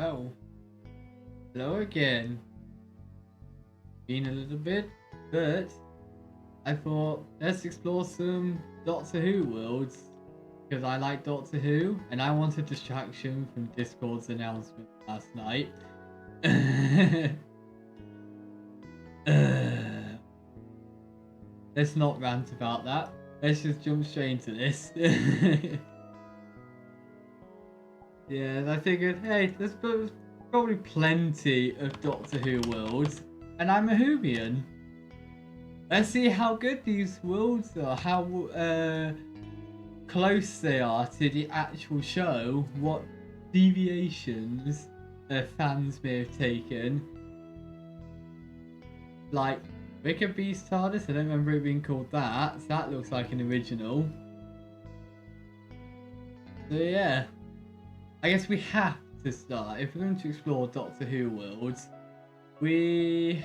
Oh, hello again. Been a little bit, but I thought let's explore some Doctor Who worlds because I like Doctor Who and I want a distraction from Discord's announcement last night. Let's not rant about that. Let's just jump straight into this. Yeah, I figured, hey, there's probably plenty of Doctor Who worlds, and I'm a Whovian. Let's see how good these worlds are, how close they are to the actual show, what deviations fans may have taken. Like, Wicked Beast TARDIS, I don't remember it being called that, so that looks like an original. So yeah. I guess we have to start. If we're going to explore Doctor Who worlds, we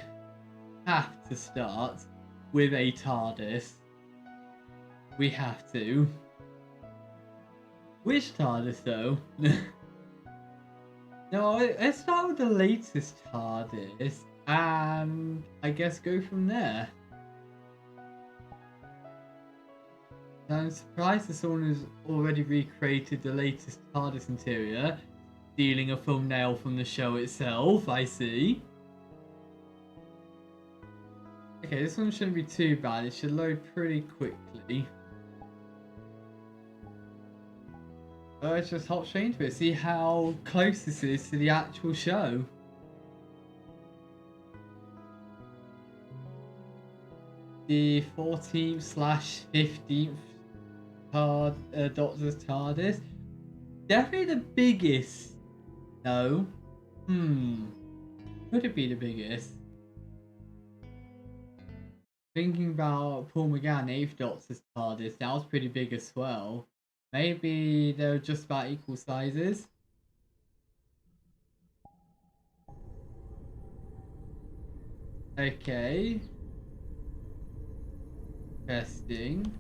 have to start with a TARDIS. We have to. Which TARDIS though? No, let's start with the latest TARDIS and I guess go from there. I'm surprised that someone has already recreated the latest TARDIS interior, stealing a thumbnail from the show itself, I see. Okay, this one shouldn't be too bad, it should load pretty quickly. Let's just hop straight into it, see how close this is to the actual show. The 14th/15th Doctor's TARDIS. Definitely the biggest. No. Could it be the biggest? Thinking about Paul McGann, 8th Doctor's TARDIS, that was pretty big as well. Maybe they're just about equal sizes. Okay. Interesting.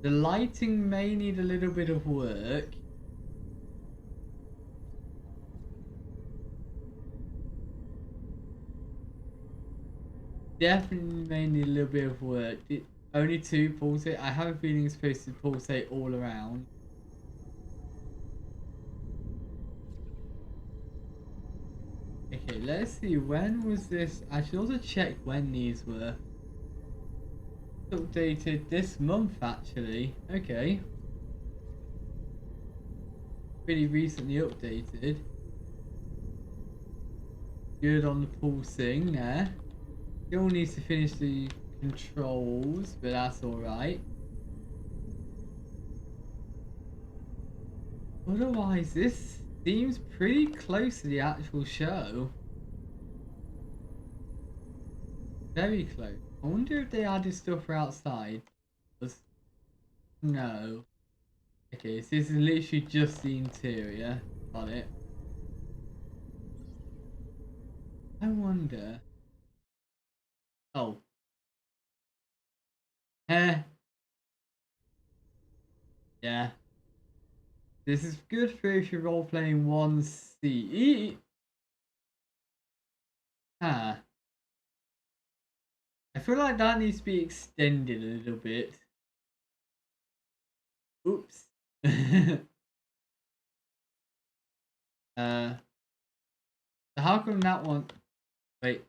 The lighting may need a little bit of work. Definitely may need a little bit of work. Only 2 pulsate. I have a feeling it's supposed to pulsate all around. Okay, let's see. When was this? I should also check when these were updated this month, actually. Okay. Pretty recently updated. Good on the pulsing there. Still needs to finish the controls, but that's alright. Otherwise, this seems pretty close to the actual show. Very close. I wonder if they added stuff for outside. No. Okay, so this is literally just the interior. Got it. I wonder. Oh. Eh. Yeah. This is good for if you're role-playing 1C. Ah. I feel like that needs to be extended a little bit. Oops. So how come that one? Wait.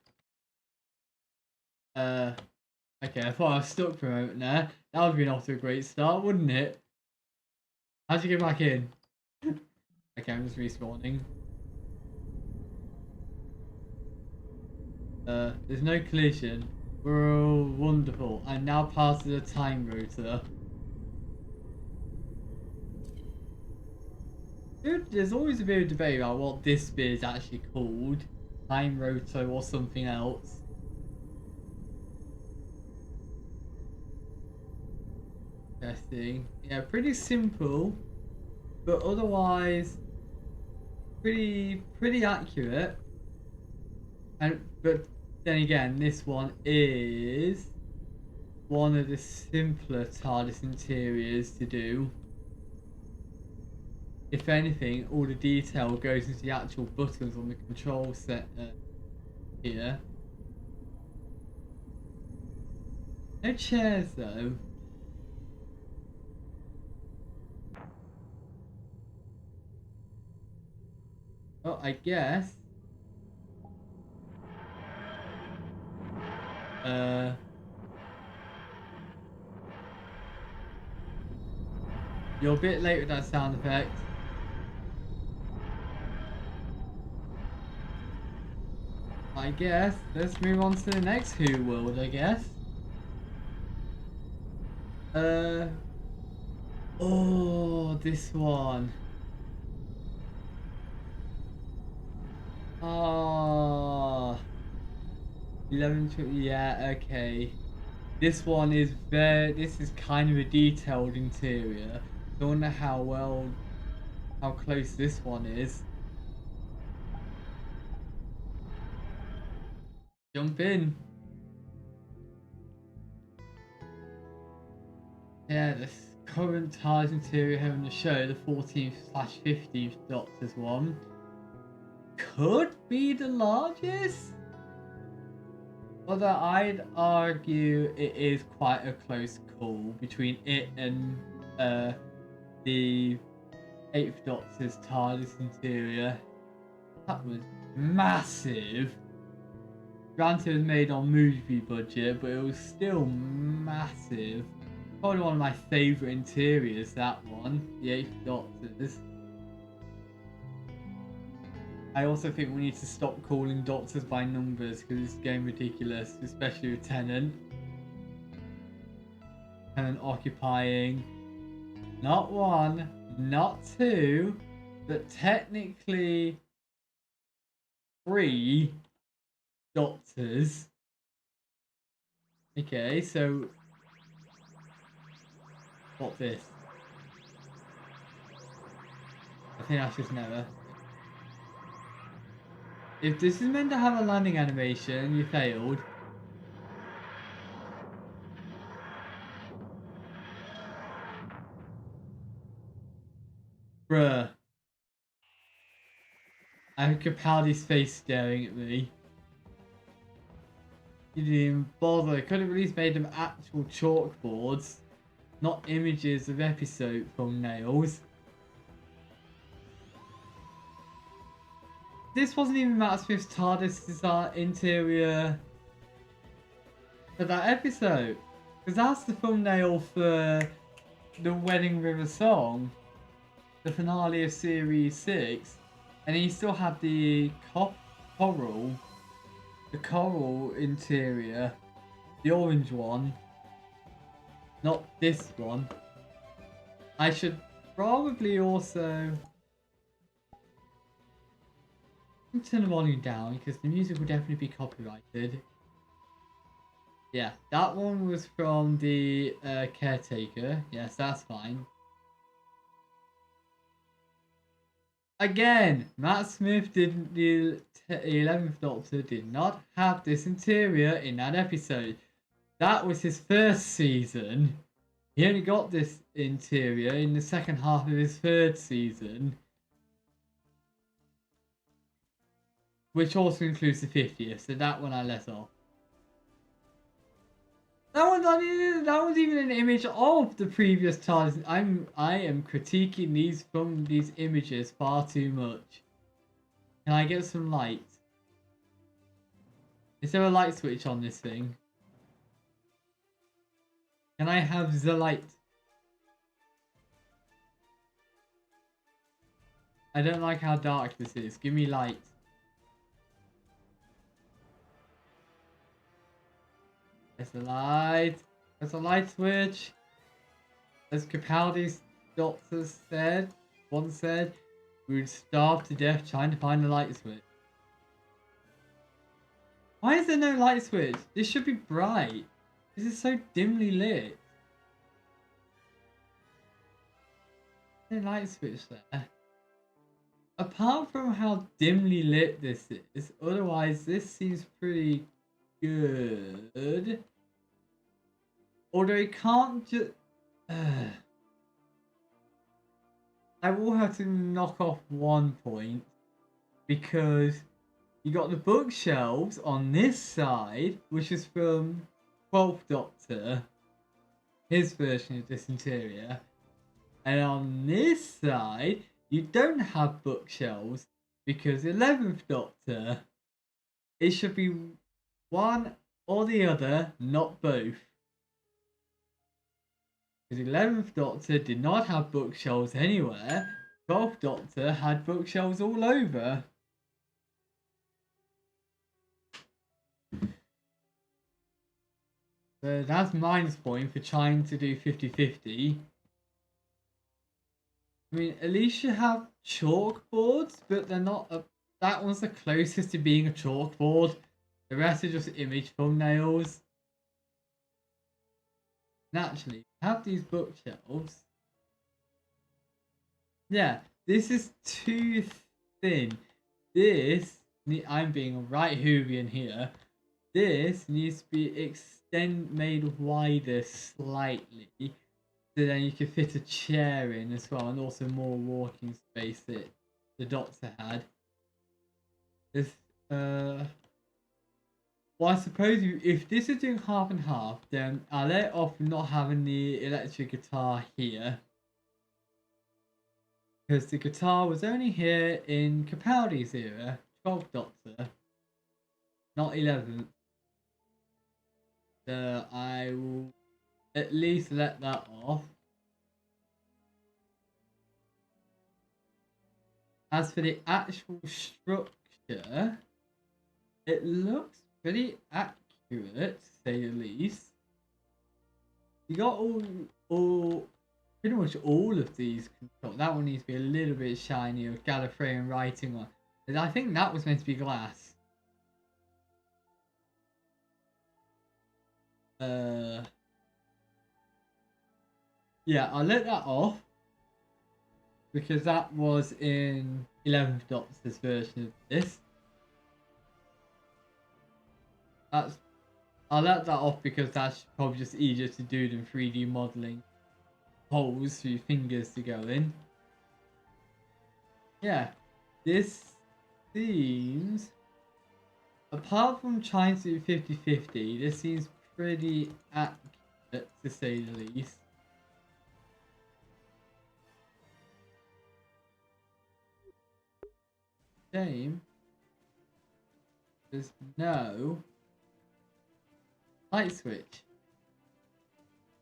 Okay, I thought I was stuck for a moment there. That would have been off to a great start, wouldn't it? How'd you get back in? Okay, I'm just respawning. There's no collision. We're all wonderful. I'm now part of the time rotor. Dude, there's always a bit of debate about what this bit is actually called. Time rotor or something else. Interesting. Yeah, pretty simple, but otherwise pretty accurate. But then again, this one is one of the simpler TARDIS interiors to do. if anything, all the detail goes into the actual buttons on the control set here. No chairs though. Oh, I guess. You're a bit late with that sound effect. I guess. Let's move on to the next Who world, I guess. Oh, this one. Oh. 11, yeah, okay. This one is this is kind of a detailed interior. Don't know how close this one is. Jump in. Yeah, this current TARDIS interior here on the show, the 14th/15th Doctor's one, could be the largest. Although I'd argue it is quite a close call between it and the 8th Doctor's TARDIS interior. That was massive. Granted, it was made on movie budget, but it was still massive. Probably one of my favourite interiors, that one, the 8th Doctor's. I also think we need to stop calling Doctors by numbers because it's getting ridiculous, especially with Tennant. Tennant occupying not one, not two, but technically 3 Doctors. Okay, so what's this? I think that's just never. If this is meant to have a landing animation, you failed. Bruh. I have Capaldi's face staring at me. You didn't even bother. Could have at least made them actual chalkboards, not images of episode thumbnails. This wasn't even Matt Smith's TARDIS interior for that episode. Because that's the thumbnail for the Wedding River song, the finale of Series 6. And he still had the coral interior, the orange one, not this one. I should probably also turn the volume down because the music will definitely be copyrighted. Yeah, that one was from the caretaker. Yes, that's fine. Again, Matt Smith didn't. The 11th Doctor did not have this interior in that episode. That was his first season. He only got this interior in the second half of his third season, which also includes the 50th. So that one I let off. That was even an image of the previous TARDIS. I am critiquing these images far too much. Can I get some light? Is there a light switch on this thing? Can I have the light? I don't like how dark this is. Give me light. There's a light. There's a light switch. As Capaldi's doctor once said, we would starve to death trying to find a light switch. Why is there no light switch? This should be bright. This is so dimly lit. No light switch there. Apart from how dimly lit this is, otherwise this seems pretty good. Although it can't just... I I will have to knock off one point because you got the bookshelves on this side, which is from 12th Doctor, his version of this interior, and on this side you don't have bookshelves because 11th Doctor. It should be one or the other, not both. Because 11th Doctor did not have bookshelves anywhere. 12th Doctor had bookshelves all over. So that's minus point for trying to do 50-50. I mean, at least you have chalkboards, but they're not that one's the closest to being a chalkboard. The rest are just image thumbnails. Naturally, have these bookshelves. Yeah, this is too thin. This, I'm being right Whovian here. This needs to be made wider slightly, so then you can fit a chair in as well, and also more walking space that the Doctor had. This, well, I suppose if this is doing half and half, then I'll let off not having the electric guitar here. Because the guitar was only here in Capaldi's era, 12th Doctor, not 11th. So I will at least let that off. As for the actual structure, it looks pretty accurate, to say the least. You got pretty much all of these controls. That one needs to be a little bit shinier with Gallifreyan writing on. I think that was meant to be glass. Yeah, I'll let that off because that was in 11th Doctor's version of this. I'll let that off because that's probably just easier to do than 3D modeling holes for your fingers to go in. Yeah, this seems, apart from trying to do 50-50, this seems pretty accurate to say the least. Shame there's no light switch.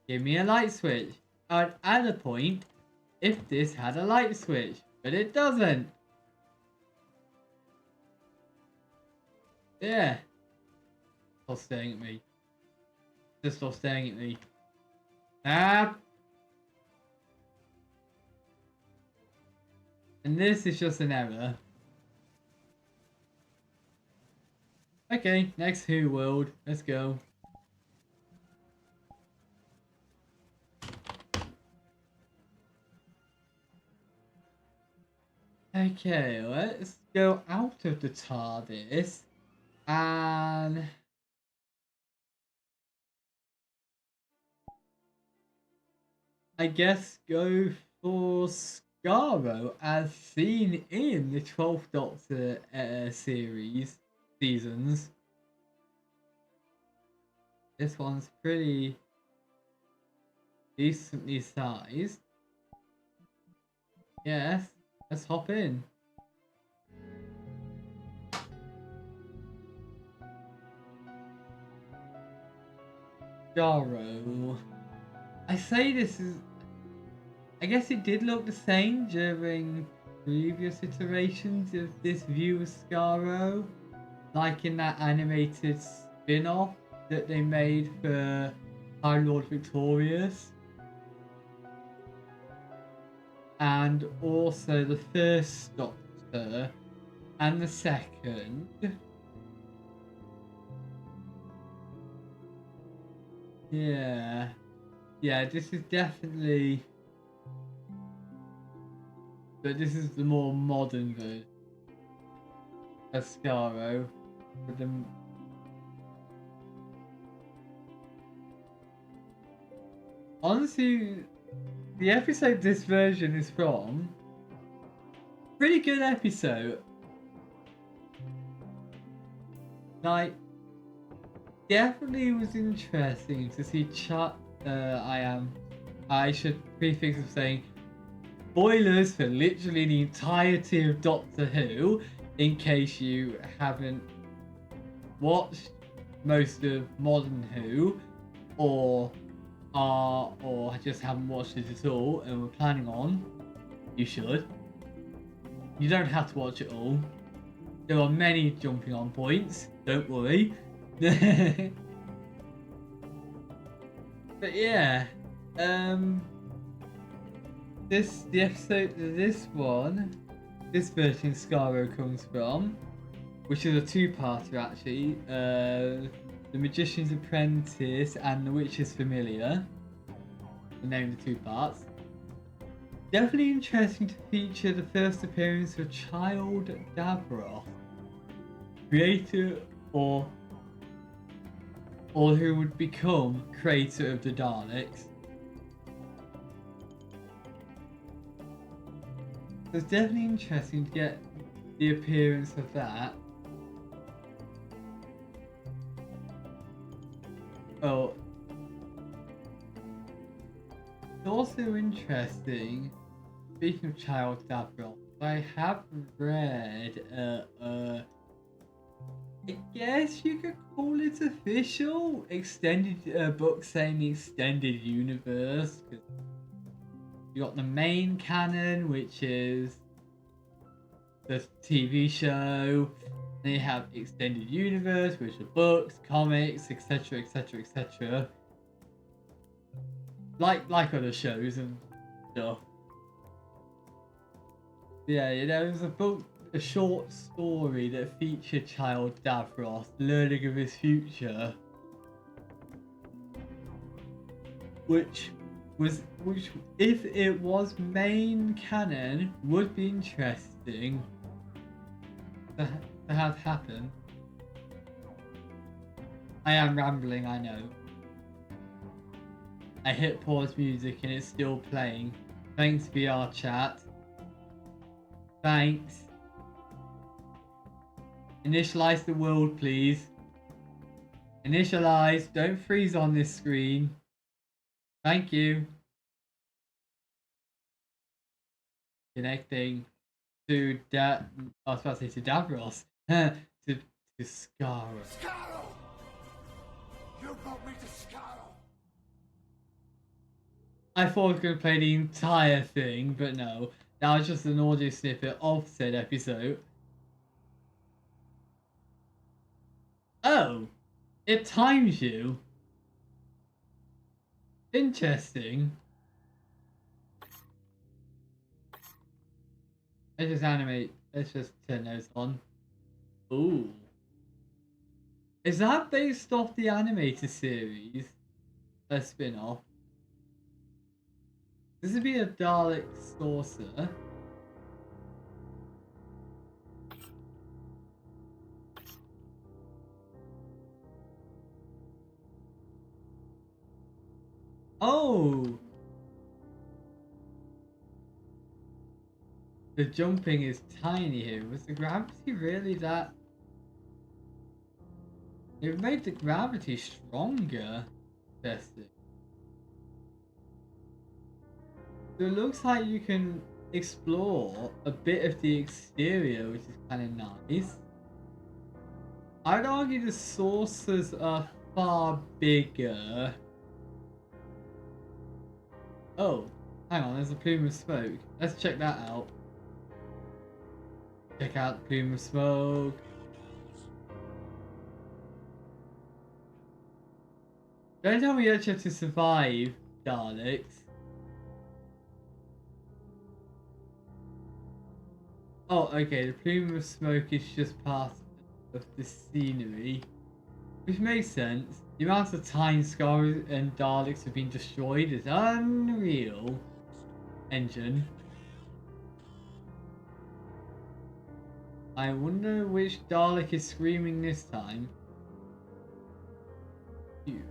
Give me a light switch. I'd add a point if this had a light switch, but it doesn't. Yeah. Stop staring at me. Just stop staring at me. Ah. And this is just an error. Okay, next Who world. Let's go. Okay, let's go out of the TARDIS and I guess go for Skaro as seen in the 12th Doctor seasons. This one's pretty decently sized. Yes, let's hop in. Skaro. I say this is, I guess it did look the same during previous iterations of this view of Skaro, like in that animated spin-off that they made for High Lord Victorious, and also the first Doctor and the second. Yeah, this is definitely, but this is the more modern version of Skaro. With them. Honestly, the episode this version is from pretty good episode. Like, definitely was interesting to see I should prefix of saying spoilers for literally the entirety of Doctor Who, in case you haven't watched most of Modern Who, or just haven't watched it at all and were planning on. You should. You don't have to watch it all. There are many jumping on points, don't worry. But yeah, this version Skaro comes from, which is a two-parter actually. The Magician's Apprentice and The Witch's Familiar. The name of the two parts. Definitely interesting to feature the first appearance of Child Davros, creator or who would become creator of the Daleks. So it's definitely interesting to get the appearance of that. Oh, it's also interesting. Speaking of Child Davros, I have read I guess you could call it official extended book saying the extended universe. Cause you got the main canon, which is the TV show. Then you have extended universe, which are books, comics, etc., etc., etc. Like other shows and stuff. Yeah, there was a short story that featured Child Davros learning of his future, which if it was main canon would be interesting to have happen. I am rambling, I know. I hit pause music and it's still playing. Thanks VRChat. Thanks. Initialize the world, please. Initialize. Don't freeze on this screen. Thank you. Connecting to I was about to say to Davros. to Skaro. Skaro! You brought me to Skaro! I thought I was going to play the entire thing, but no. That was just an audio snippet of said episode. Oh! It times you. Interesting. Let's just turn those on. Ooh. Is that based off the animated series? A spin-off? This would be a Dalek saucer. Oh! The jumping is tiny here. Was the gravity really that? It made the gravity stronger. Interesting. So it looks like you can explore a bit of the exterior, which is kind of nice. I'd argue the saucers are far bigger. Oh, hang on, there's a plume of smoke. Let's check that out. Check out the plume of smoke. Don't tell me you actually have to survive Daleks. Oh, okay, the plume of smoke is just part of the scenery. Which makes sense. The amount of time Scar and Daleks have been destroyed is unreal. Engine. I wonder which Dalek is screaming this time. You.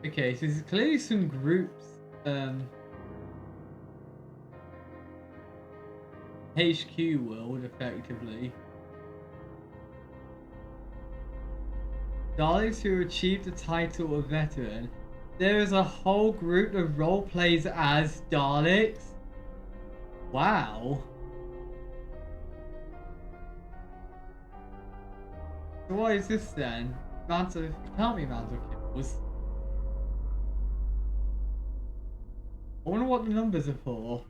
Okay, so there's clearly some groups. HQ world, effectively. Daleks who achieved the title of veteran. There is a whole group of role plays as Daleks. Wow. So what is this then? Tell me amount of kills. I wonder what the numbers are for.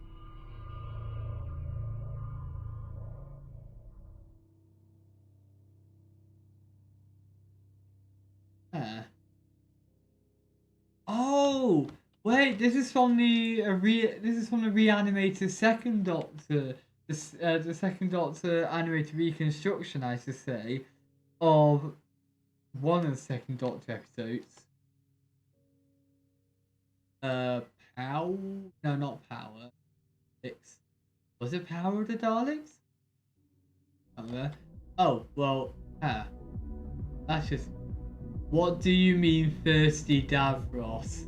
Oh wait, this is from the reanimated Second Doctor, the Second Doctor animated reconstruction, I should say, of one of the Second Doctor episodes. Power? No, not Power. Was it Power of the Daleks? Oh well, that's just. What do you mean, thirsty Davros?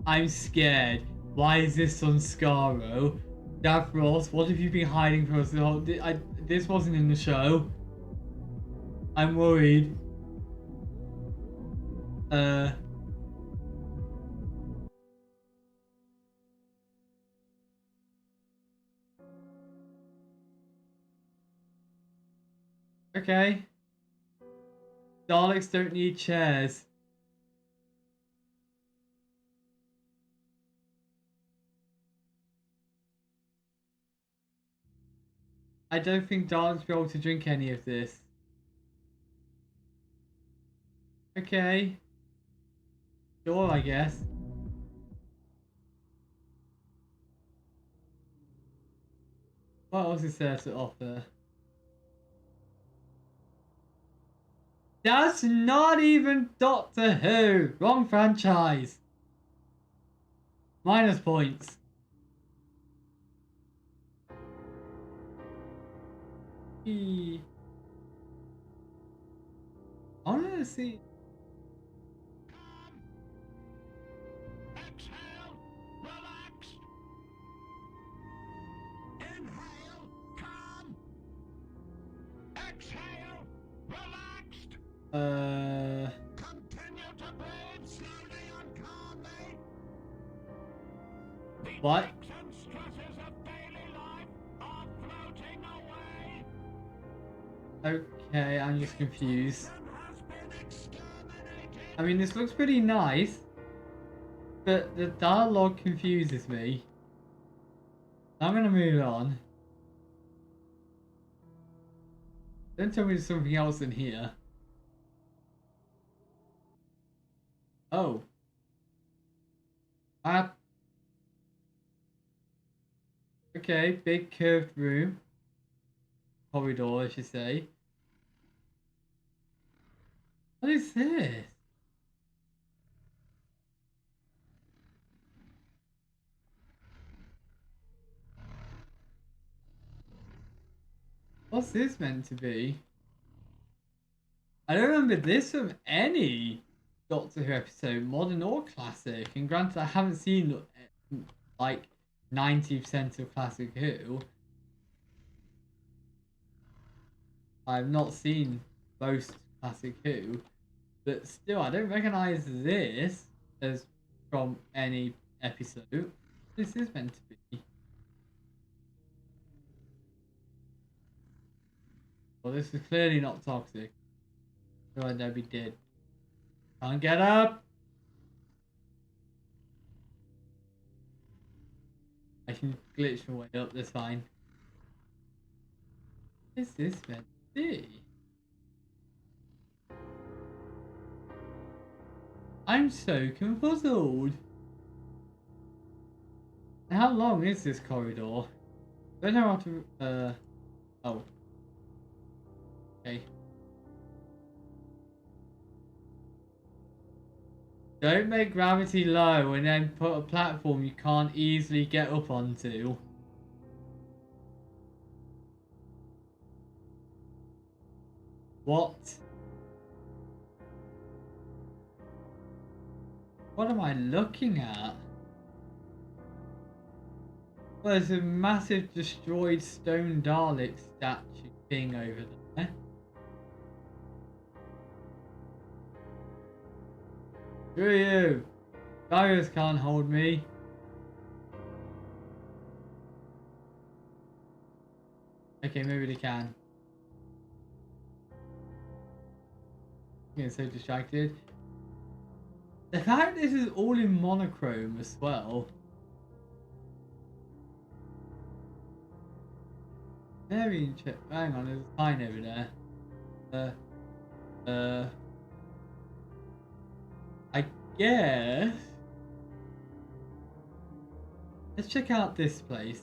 I'm scared. Why is this on Scaro? Davros, what have you been hiding from us? This wasn't in the show. I'm worried. Okay. Daleks don't need chairs. I don't think Daleks will be able to drink any of this. Okay. Sure, I guess. What else is there to offer? That's not even Doctor Who! Wrong franchise! Minus points. I want to see. Exhale, relaxed. Inhale, calm. Exhale, relaxed. Continue to breathe slowly and calmly. What? The and stresses of daily life are floating away. Okay, I'm just confused. Satan has been exterminated. I mean, this looks pretty nice, but the dialogue confuses me. I'm gonna move on. Don't tell me there's something else in here. Oh. Okay, big curved room. Corridor, I should say. What is this? What's this meant to be? I don't remember this from any Doctor Who episode, modern or classic. And granted, I haven't seen like 90% of Classic Who. I've not seen most Classic Who, but still, I don't recognize this as from any episode. This is meant to be. Well, this is clearly not toxic. TwilightZebby did. Can't get up! I can glitch my way up, that's fine. What is this meant to be? I'm so confuzzled. How long is this corridor? Don't know how to. Oh. Okay. Don't make gravity low and then put a platform you can't easily get up onto. What? What am I looking at? Well, there's a massive destroyed stone Dalek statue thing over there. Screw you! Tigers can't hold me. Okay, maybe they can. I'm getting so distracted. The fact this is all in monochrome as well. Very interesting. Hang on, there's a sign over there. I guess. Let's check out this place.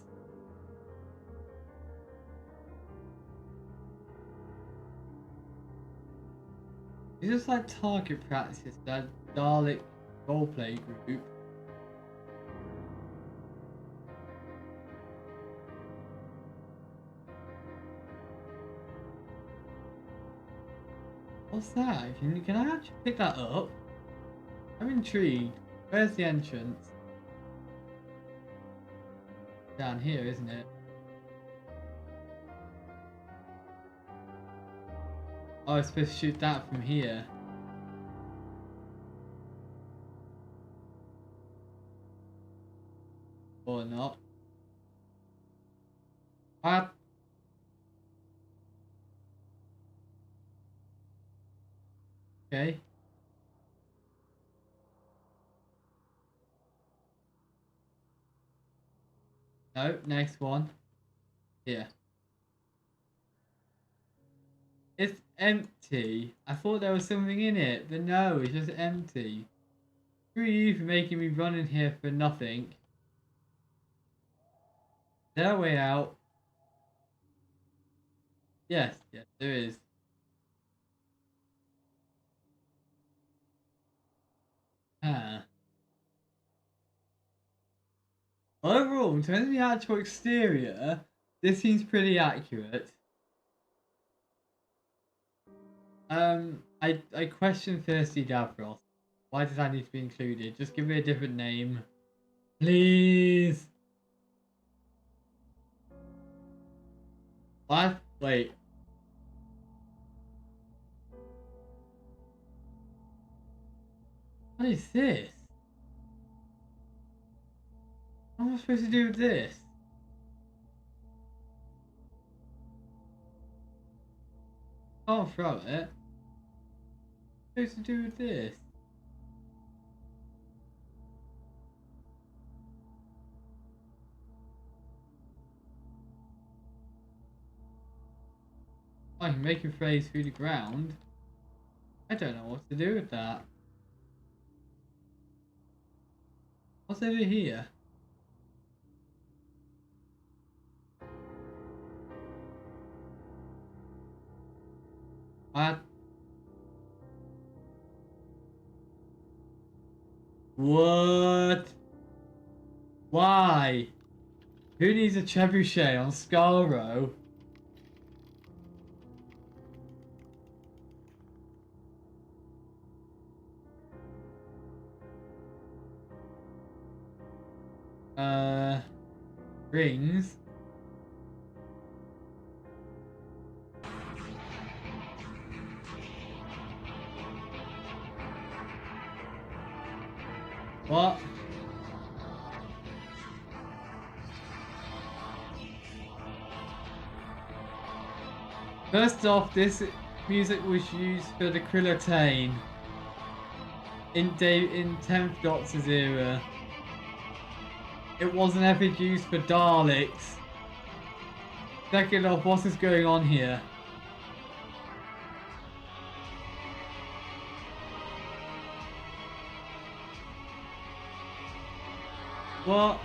It's just like target practice, that Dalek roleplay group. What's that? Can I actually pick that up? I'm intrigued. Where's the entrance? Down here, isn't it? Oh, I'm supposed to shoot that from here. Or not. What? Okay. No, next one. Here. It's empty. I thought there was something in it, but no, it's just empty. Screw you for making me run in here for nothing. Is there a way out? Yes, yes, there is. Ah. Overall, in terms of the actual exterior, this seems pretty accurate. I question Thirsty Davros. Why does that need to be included? Just give me a different name. Please! What? Wait. What is this? What am I supposed to do with this? Can't throw it. What am I supposed to do with this? I can make a phrase through the ground. I don't know what to do with that. What's over here? What? Why? Who needs a trebuchet on Skaro? Rings? What? First off, this music was used for the Krillotane in 10th Doctor's era. It wasn't ever used for Daleks. Second off, what is going on here? What?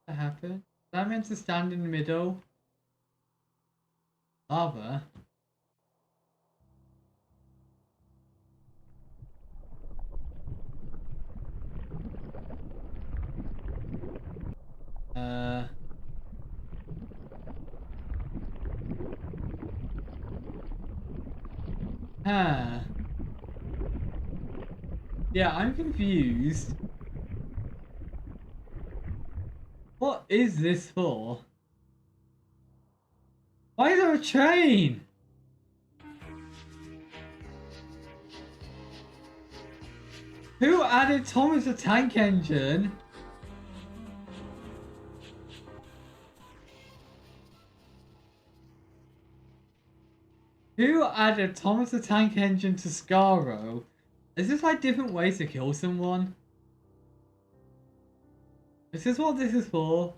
What happened? Was I meant to stand in the middle? Lava? Uh... Huh. Yeah, I'm confused. What is this for? Why is there a train? Who added Thomas the Tank Engine? Who added Thomas the Tank Engine to Scarrow? Is this like different ways to kill someone? Is this what this is for?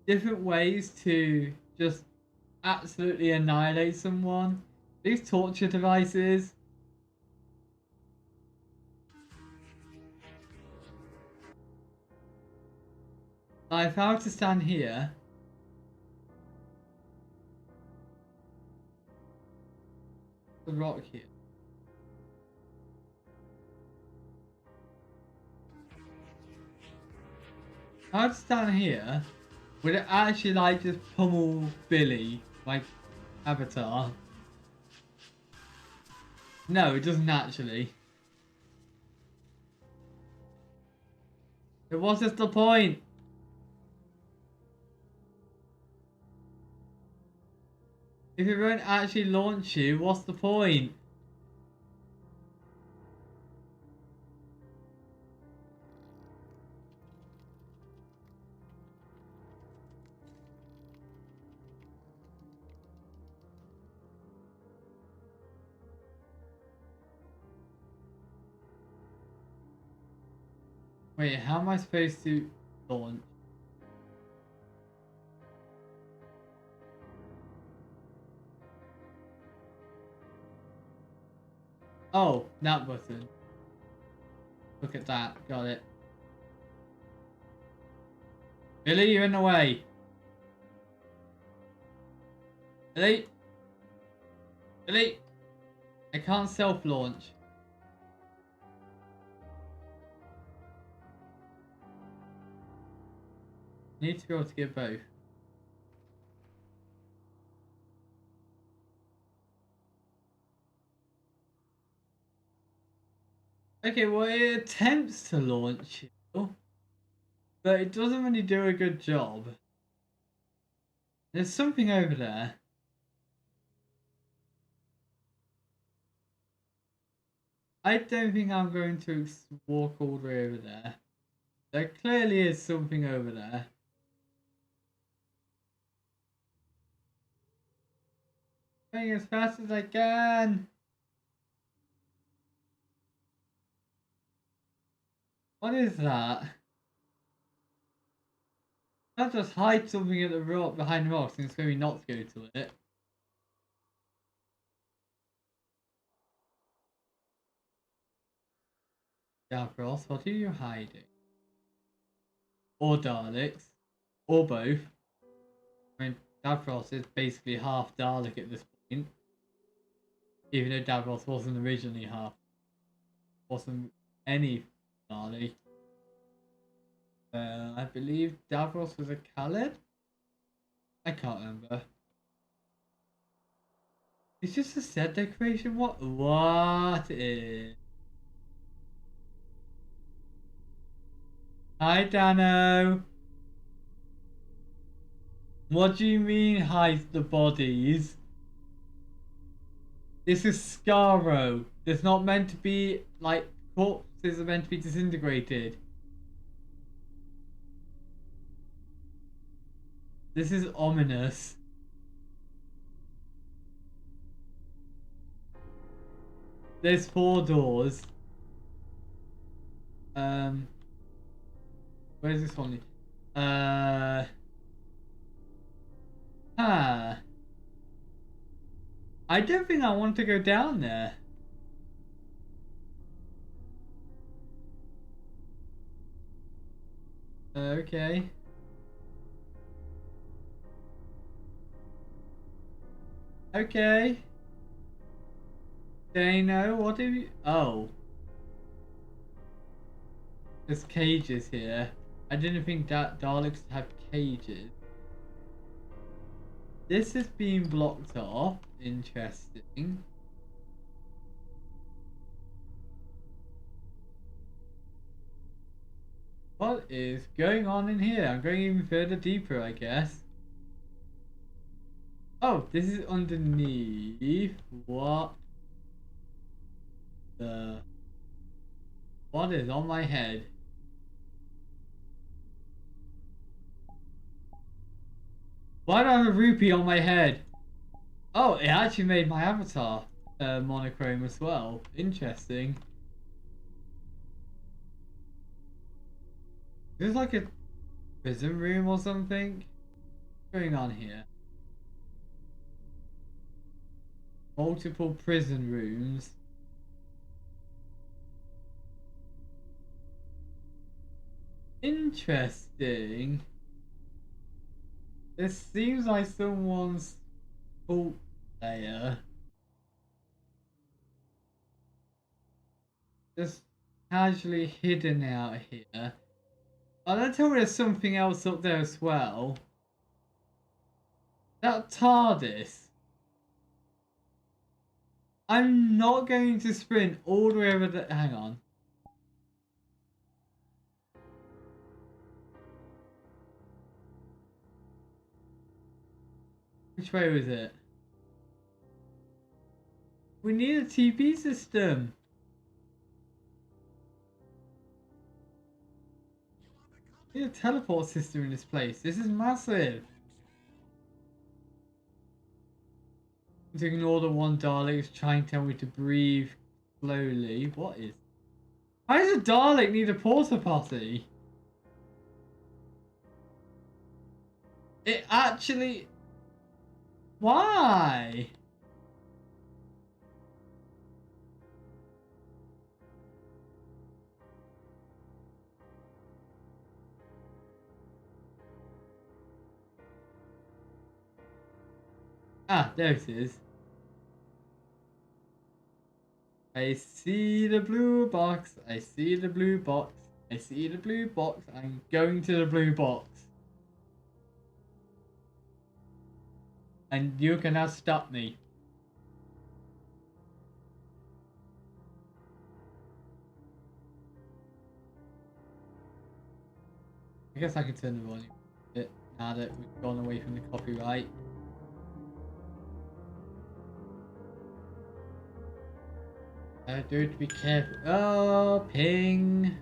Different ways to just absolutely annihilate someone? These torture devices? Like, if I were to stand here... The rock here. If I were to stand here, would it actually like just pummel Billy, like Avatar? No, it doesn't actually. What is the point? If it won't actually launch you, what's the point? Wait, how am I supposed to launch? Oh, that button. Look at that, got it. Billy, you're in the way. Billy? Billy? I can't self-launch. Need to be able to get both. Okay, well it attempts to launch you, but it doesn't really do a good job. There's something over there. I don't think I'm going to walk all the way over there. There clearly is something over there. Going as fast as I can. What is that? I'll just hide something at the rock behind the rocks and it's going to be not to go to it. Davros, what are you hiding? Or Daleks. Or both. I mean, Davros is basically half Dalek at this point. Even though Davros wasn't originally half. Wasn't any Dalek. I believe Davros was a Khaled? I can't remember. It's just a set decoration? What is? Hi Dano! What do you mean hide the bodies? This is Scarrow. It's not meant to be like corpses are meant to be disintegrated. This is ominous. There's 4 doors. Where's this one? Huh. I don't think I want to go down there. Okay. Okay. Dano, what have you... Oh. There's cages here. I didn't think that Daleks have cages. This is being blocked off. Interesting. What is going on in here? I'm going even further deeper, I guess. Oh, this is underneath. What the... What is on my head? Why do I have a rupee on my head? Oh, it actually made my avatar monochrome as well. Interesting. Is this like a prison room or something? What's going on here? Multiple prison rooms. Interesting. This seems like someone's fault layer. Just casually hidden out here. Oh, don't tell me there's something else up there as well. That TARDIS. I'm not going to sprint all the way over the... Hang on. Which way was it? We need a TP system. We need a teleport system in this place. This is massive. To ignore the one Dalek trying to tell me to breathe slowly. What is... Why does a Dalek need a porta potty? It actually... Why? Ah, there it is. I see the blue box. I see the blue box. I see the blue box. I'm going to the blue box. And you cannot stop me. I guess I can turn the volume a bit now that we've gone away from the copyright. Dude, be careful. Oh, ping.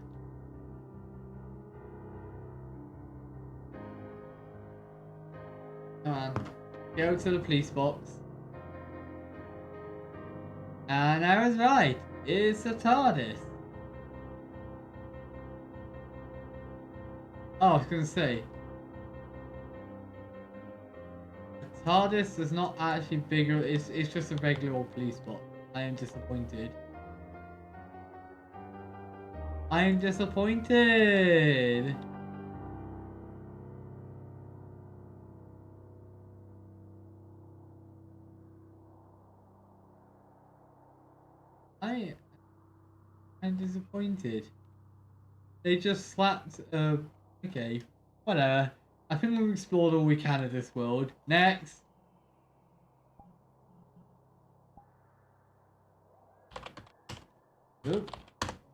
Come on. Go to the police box. And I was right. It's a TARDIS. Oh, I was going to say. The TARDIS is not actually bigger. It's just a regular old police box. I am disappointed. I am disappointed. I'm disappointed. They just slapped. Okay, whatever. I think we've explored all we can of this world. Next. Oop.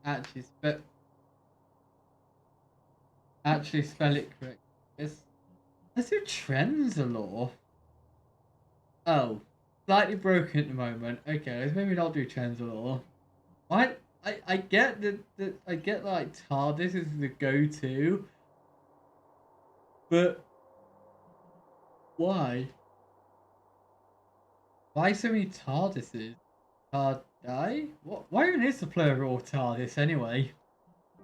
Actually spell it correct. Let's do trends a lot. Oh, slightly broken at the moment. Okay, let's maybe not do trends a lot. What? I get that I get like TARDIS is the go-to, but why? Why so many TARDISes? TARDI? What? Why even is the plural TARDIS anyway?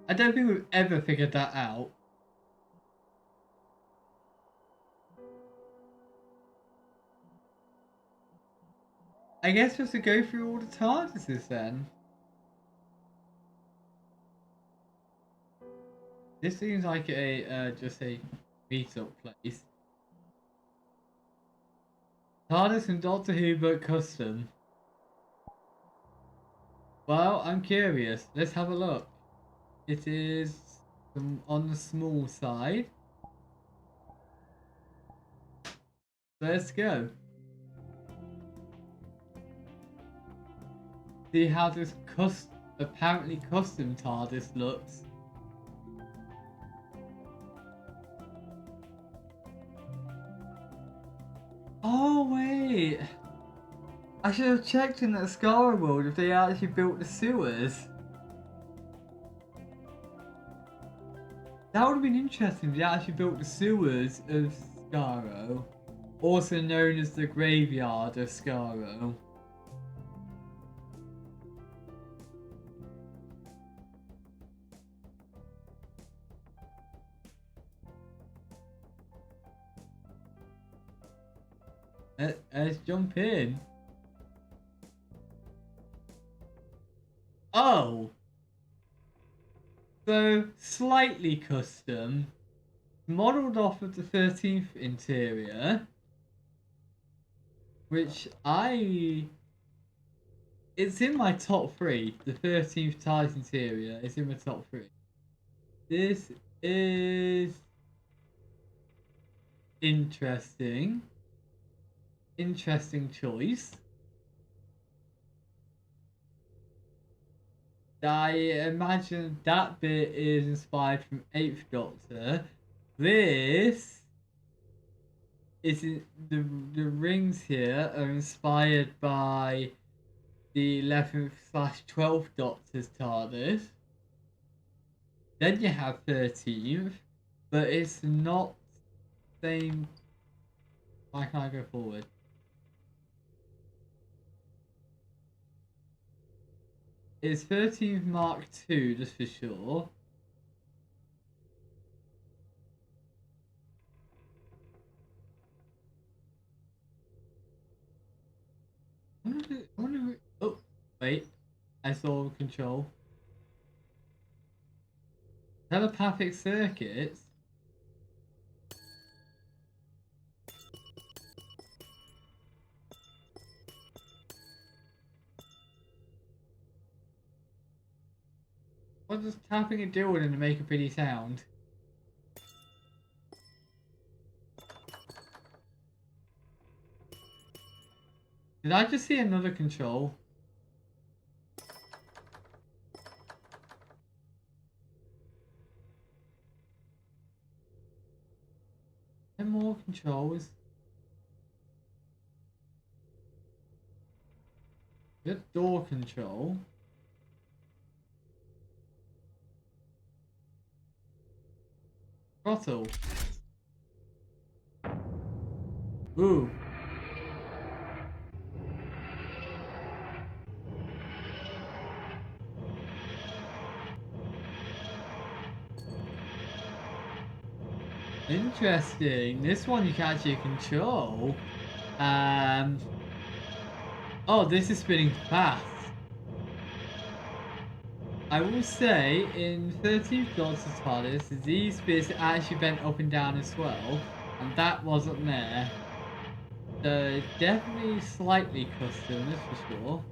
I don't think we've ever figured that out. I guess we have to go through all the TARDISes then. This seems like a just a meetup place. TARDIS and Doctor Who but custom. Well, I'm curious. Let's have a look. It is on the small side. Let's go. See how this apparently custom TARDIS looks. Oh wait, I should have checked in that Skara world if they actually built the sewers. That would have been interesting if they actually built the sewers of Skaro, also known as the graveyard of Skaro. Let's jump in. Oh! So, slightly custom, modelled off of the 13th interior, which it's in my top 3. The 13th TARDIS interior is in my top 3. This is interesting. Interesting choice. I imagine that bit is inspired from 8th Doctor. This is the rings here are inspired by the 11th/12th Doctor's TARDIS. Then you have 13th, but it's not the same. Why can't I go forward? It's 13th Mark II, just for sure. I wonder oh, wait. I saw control. Telepathic circuits? What does tapping a dildo to make a pretty sound? Did I just see another control? And more controls. Good door control. Throttle. Ooh. Interesting. This one you can actually control. Oh, this is spinning fast. I will say, in 13th Doctor's TARDIS, these bits actually bent up and down as well, and that wasn't there. So, definitely slightly custom, that's for sure.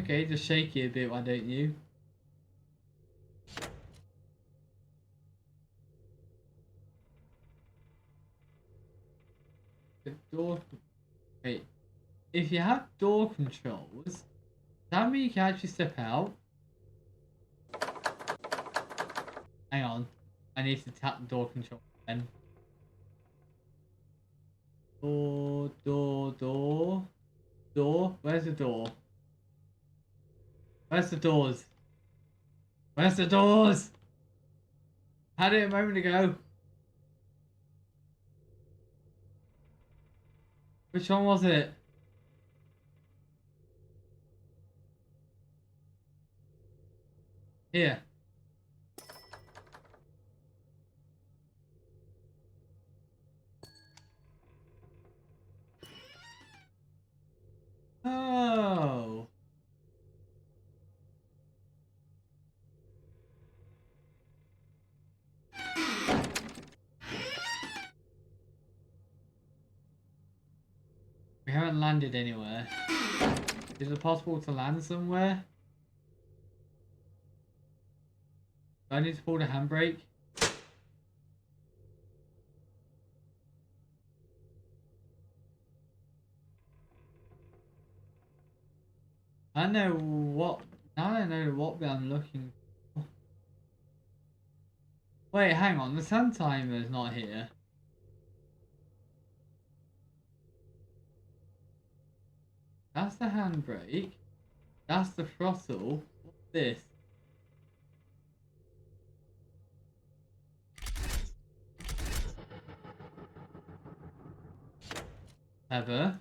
Okay, just shake it a bit, why don't you? The door... Wait. If you have door controls, does that mean you can actually step out? Hang on. I need to tap the door control again. Door, door, door. Door? Where's the door? Where's the doors? Where's the doors? Had it a moment ago. Which one was it? Here. Oh. We haven't landed anywhere. Is it possible to land somewhere? Do I need to pull the handbrake? I know what. Now I know what bit I'm looking for. Wait, hang on. The sun timer's not here. That's the handbrake. That's the throttle. What's this? Ever?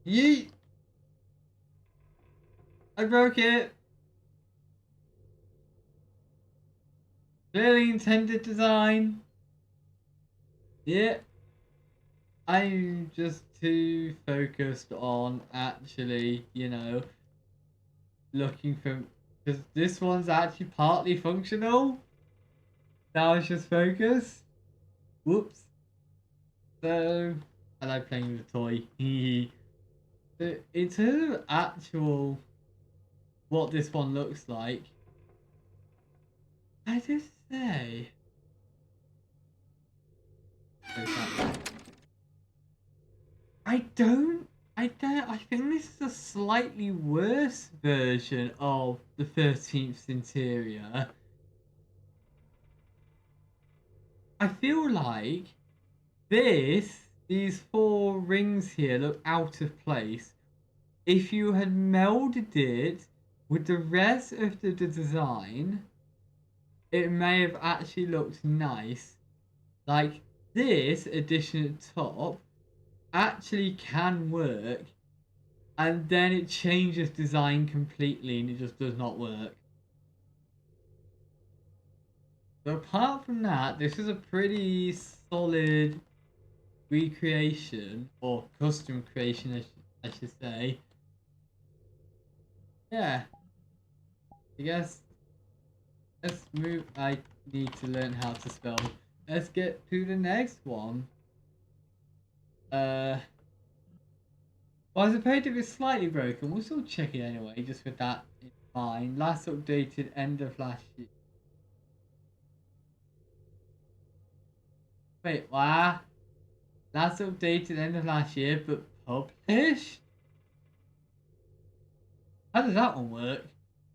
Yeet! I broke it! Clearly intended design. Yeah. I'm just too focused on actually, you know, looking for... Because this one's actually partly functional. Now it's just focused. Whoops. So, I like playing with a toy. So, in terms of actual what this one looks like, I just say... I think this is a slightly worse version of the 13th interior. I feel like these four rings here look out of place. If you had melded it with the rest of the design, it may have actually looked nice. Like this addition at the top actually can work, and then it changes design completely and it just does not work. So apart from that, this is a pretty solid recreation, or custom creation I should say. Yeah, I guess let's move. I need to learn how to spell. Let's get to the next one. Well, I suppose if it's slightly broken, we'll still check it anyway, just with that in mind. Last updated end of last year. Wait, what? Last updated end of last year, but published? How does that one work?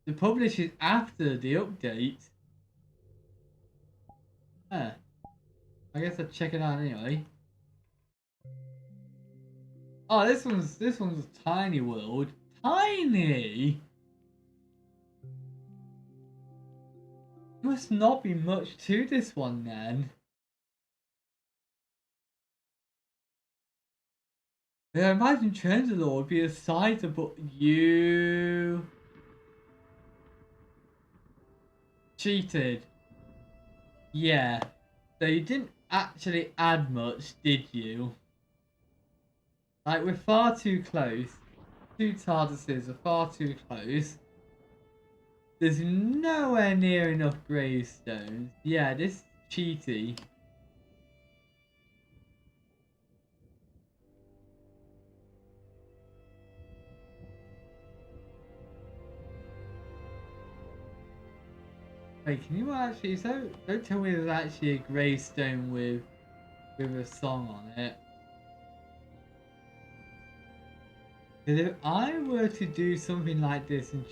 The publish is after the update. Huh. I guess I'll check it out anyway. Oh, this one's a tiny world. Tiny. Must not be much to this one then. Yeah, imagine Changelord would be a sizable. You cheated. Yeah. So you didn't actually add much, did you? Like, we're far too close. Two TARDISes are far too close. There's nowhere near enough gravestones. Yeah, this is cheaty. Wait, can you actually... So, don't tell me there's actually a gravestone with a song on it. Because if I were to do something like this and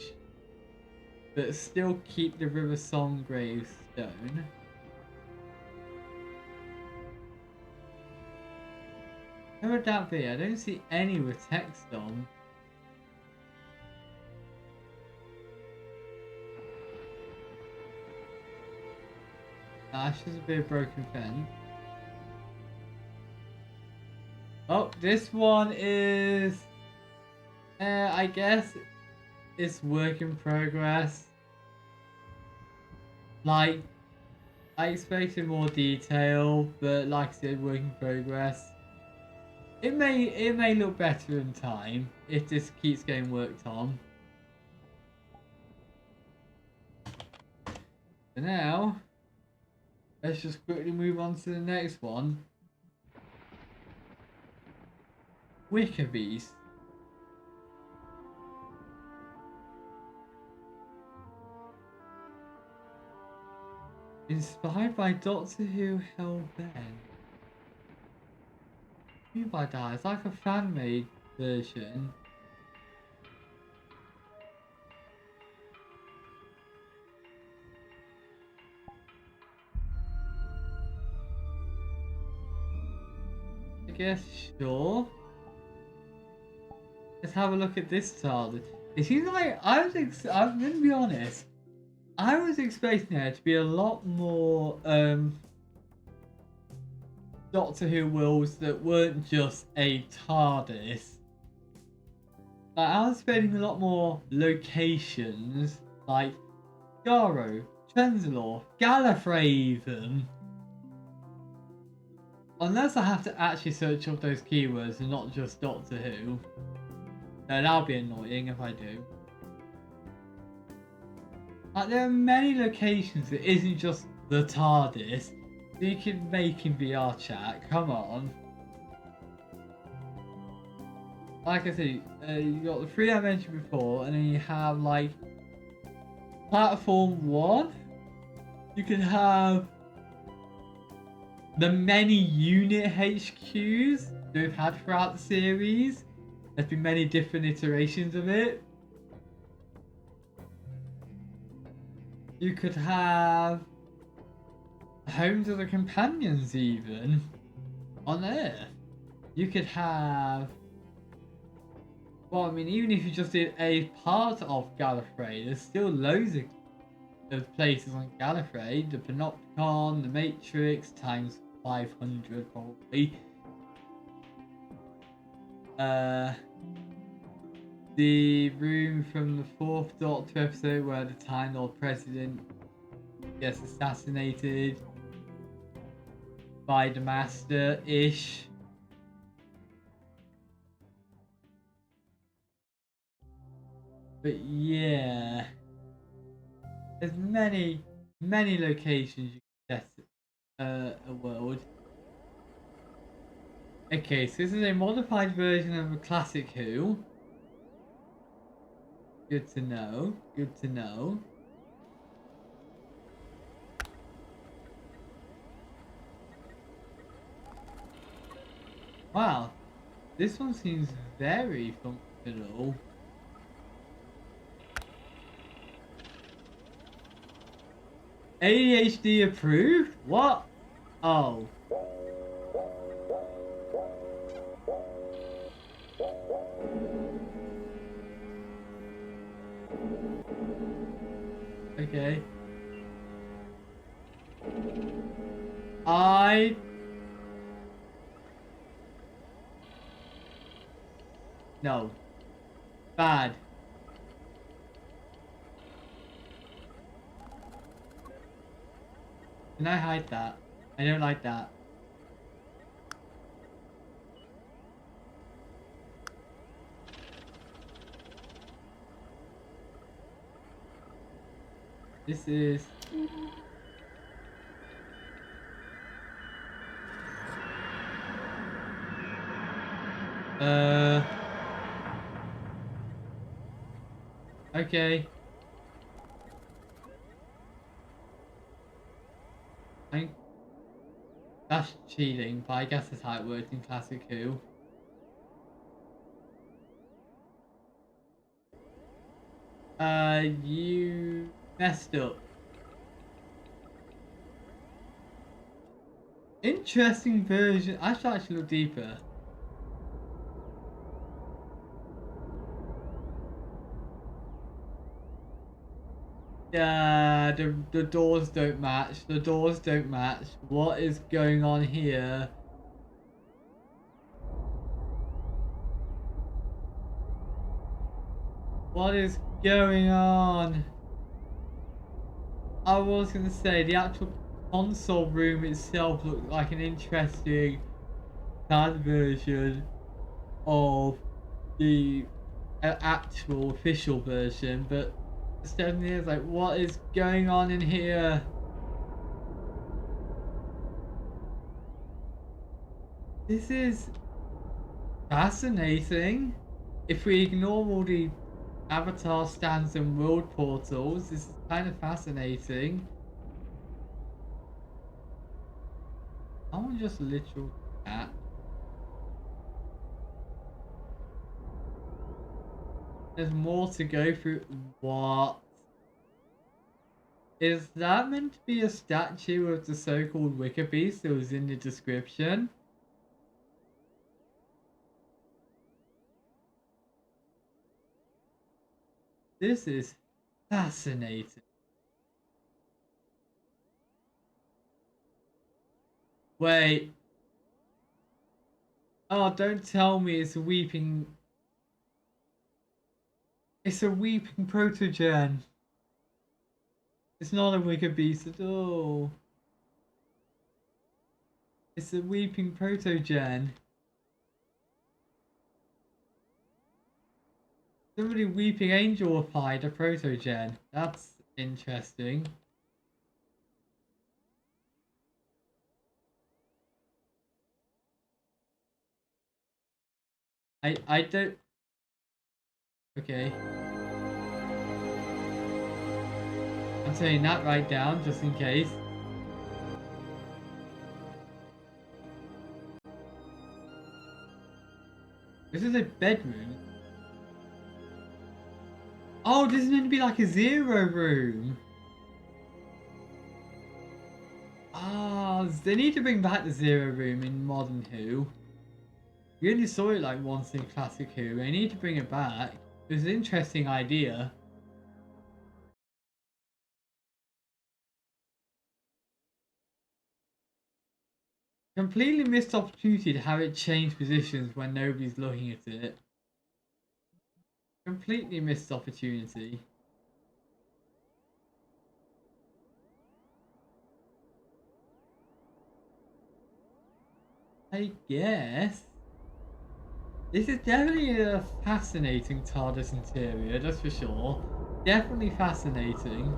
but still keep the River Song gravestone... Where would that be? I don't see any with text on. That's just a bit of broken fence. Oh, this one is, I guess it's work in progress. Like, I expected more detail, but like I said, work in progress. It may look better in time if this keeps getting worked on. So now, let's just quickly move on to the next one. Wickerbeast. Inspired by Doctor Who Hellbent. What do you mean by that? It's like a fan-made version. I guess, sure. Let's have a look at this child. It seems like I'm gonna be honest. I was expecting there to be a lot more Doctor Who worlds that weren't just a TARDIS. Like, I was expecting a lot more locations, like Garo, Trenzalore, Gallifrey even. Unless I have to actually search up those keywords and not just Doctor Who. That'll be annoying if I do. Like, there are many locations that isn't just the TARDIS that you can make in VRChat. Come on. Like I said, you got the three I mentioned before, and then you have like Platform 1. You can have the many unit HQs that we've had throughout the series. There's been many different iterations of it. You could have homes of the companions even on Earth. You could have, well, I mean, even if you just did a part of Gallifrey, there's still loads of places on Gallifrey. The Panopticon, the Matrix, times 500 probably. The room from the 4th Doctor episode where the Time Lord President gets assassinated by the Master-ish. But yeah, there's many locations you can test a world. Okay, so this is a modified version of a classic Who. Good to know. Good to know. Wow, this one seems very functional. ADHD approved? What? Oh. Okay. No. Bad. Can I hide that? I don't like that. This is... Okay. That's cheating, but I guess that's how it works in Classic Who. You messed up. Interesting version. I should actually look deeper. Yeah, the doors don't match. The doors don't match. What is going on here? What is going on? I was going to say the actual console room itself looked like an interesting CAD version of the actual official version, but Stephanie is like, what is going on in here? This is fascinating. If we ignore all the avatar stands and world portals, this is kind of fascinating. I want just literal cat. There's more to go through. What? Is that meant to be a statue of the so-called Wicker Beast that was in the description? This is fascinating. Wait. Oh, don't tell me it's a weeping... It's a weeping protogen. It's not a Wicker Beast at all. It's a weeping protogen. Somebody weeping angel applied a protogen. That's interesting. I don't... Okay. I'm saying that right down, just in case. This is a bedroom. Oh, this is meant to be like a zero room. Ah, they need to bring back the zero room in modern Who. We only saw it like once in classic Who. They need to bring it back. It was an interesting idea. Completely missed opportunity to have it change positions when nobody's looking at it. Completely missed opportunity. I guess. This is definitely a fascinating TARDIS interior, that's for sure. Definitely fascinating.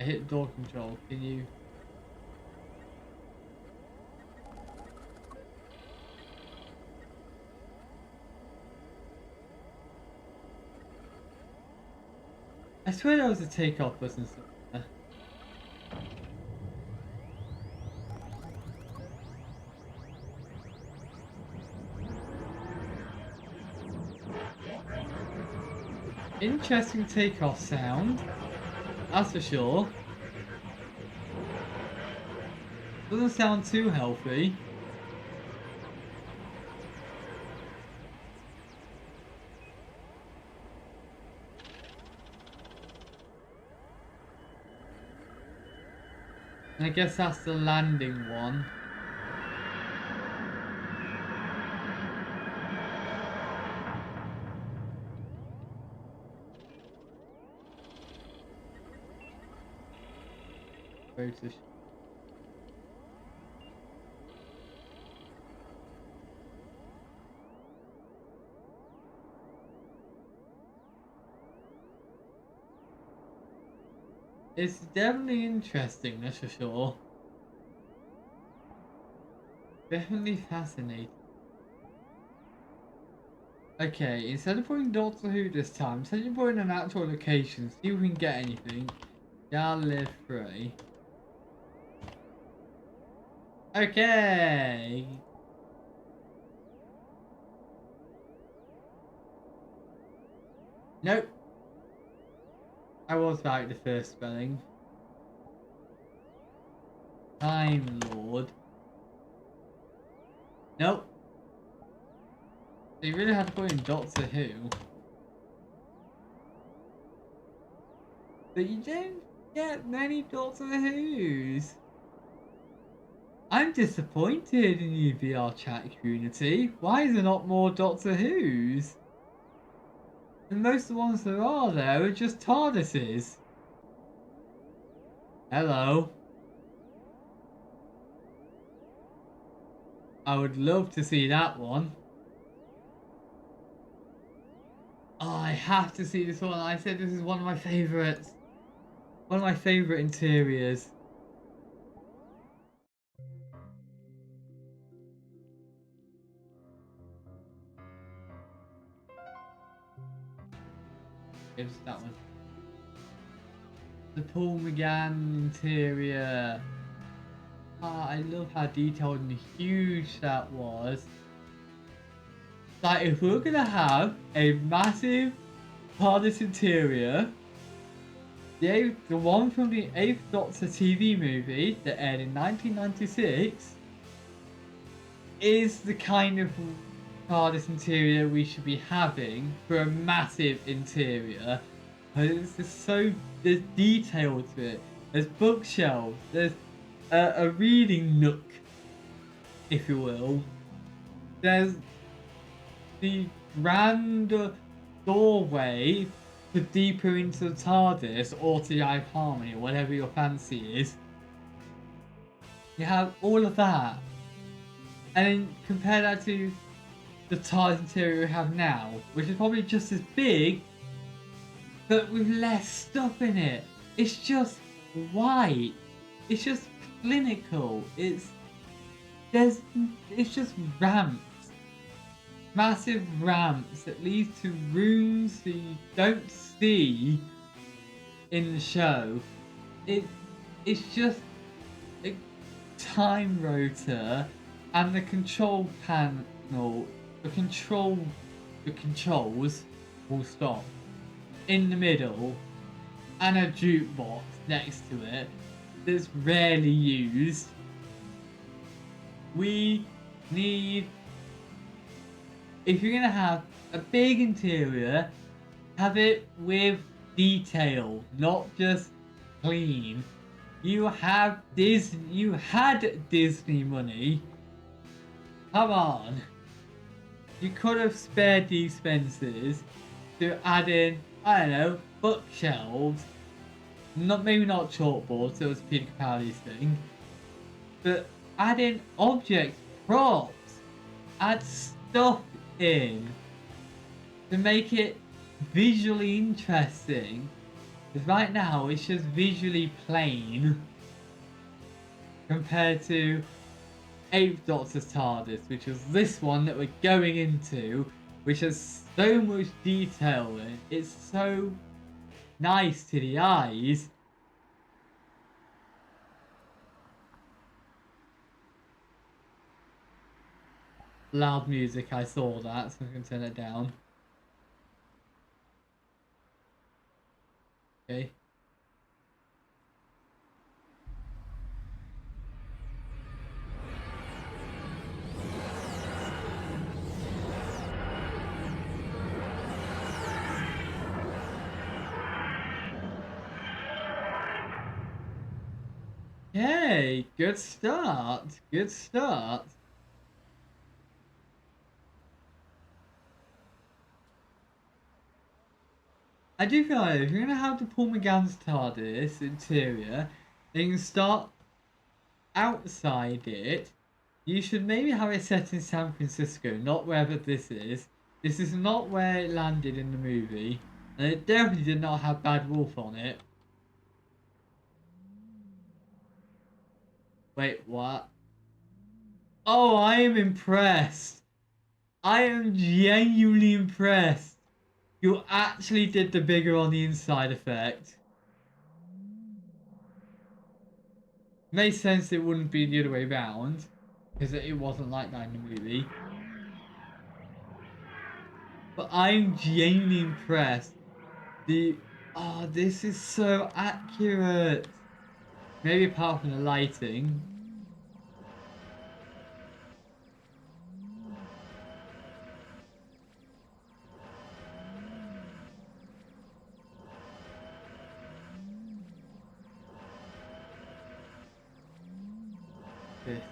I hit door control, can you... I swear there was a takeoff button somewhere. Interesting takeoff sound. That's for sure. Doesn't sound too healthy. And I guess that's the landing one. Photoshop. It's definitely interesting, that's for sure. Definitely fascinating. Okay, instead of putting Doctor Who this time, instead of putting an actual location, see if we can get anything. Yeah, live free. Okay. Nope. I was right the first spelling. Time Lord. Nope. They really had to put in Doctor Who. but you don't get many Doctor Who's. I'm disappointed in you VRChat community. Why is there not more Doctor Who's? And most of the ones there are just TARDISes. Hello. I would love to see that one. Oh, I have to see this one. I said this is one of my favourites. One of my favourite interiors. It's that one. The Paul McGann interior. Ah, I love how detailed and huge that was. Like, if we're gonna have a massive TARDIS interior, the one from the 8th Doctor TV movie that aired in 1996 is the kind of TARDIS interior we should be having for a massive interior. It's just so, there's detail to it. There's bookshelves, there's a reading nook, if you will. There's the grand doorway to deeper into the TARDIS or to the Eye of Harmony or whatever your fancy is. You have all of that. And then compare that to the TARDIS interior we have now, which is probably just as big, but with less stuff in it. It's just white. It's just clinical. It's just ramps. Massive ramps that lead to rooms that you don't see in the show. It's just a time rotor and the control panel, the controls will stop in the middle, and a jukebox next to it that's rarely used. We need, if you're gonna have a big interior, have it with detail, not just clean. You had Disney money. Come on. You could have spared the expenses to add in, I don't know, bookshelves. Maybe not chalkboards, it was Peter Capaldi's thing. But add in objects, props, add stuff in to make it visually interesting. Because right now it's just visually plain compared to 8th Doctor's TARDIS, which was this one that we're going into, which has so much detail in it. It's so nice to the eyes. Loud music, I saw that, so I'm going to turn it down. Okay. Yay! Good start! Good start! I do feel like if you're gonna have the Paul McGann's TARDIS interior, then you can start outside it. You should maybe have it set in San Francisco, not wherever this is. This is not where it landed in the movie, and it definitely did not have Bad Wolf on it. Wait, what? Oh, I am impressed. I am genuinely impressed. You actually did the bigger on the inside effect. Makes sense it wouldn't be the other way around, because it wasn't like that in the movie. But I'm genuinely impressed. Oh, this is so accurate. Maybe apart from the lighting. this?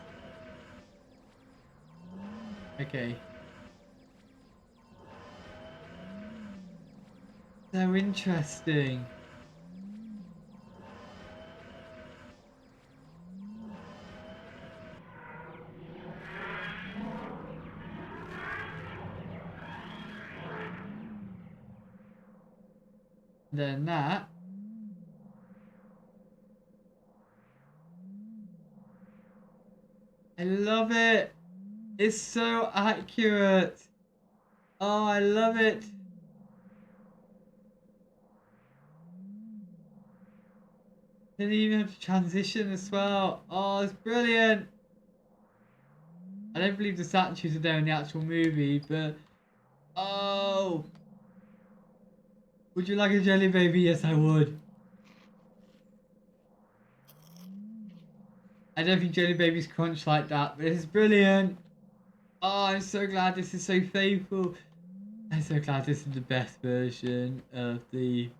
Okay. So interesting. Then that. I love it. It's so accurate. Oh, I love it. Didn't even have to transition as well. Oh, it's brilliant. I don't believe the statues are there in the actual movie, but oh, would you like a jelly baby? Yes, I would. I don't think jelly babies crunch like that, but it's brilliant. Oh, I'm so glad this is so faithful. I'm so glad this is the best version of the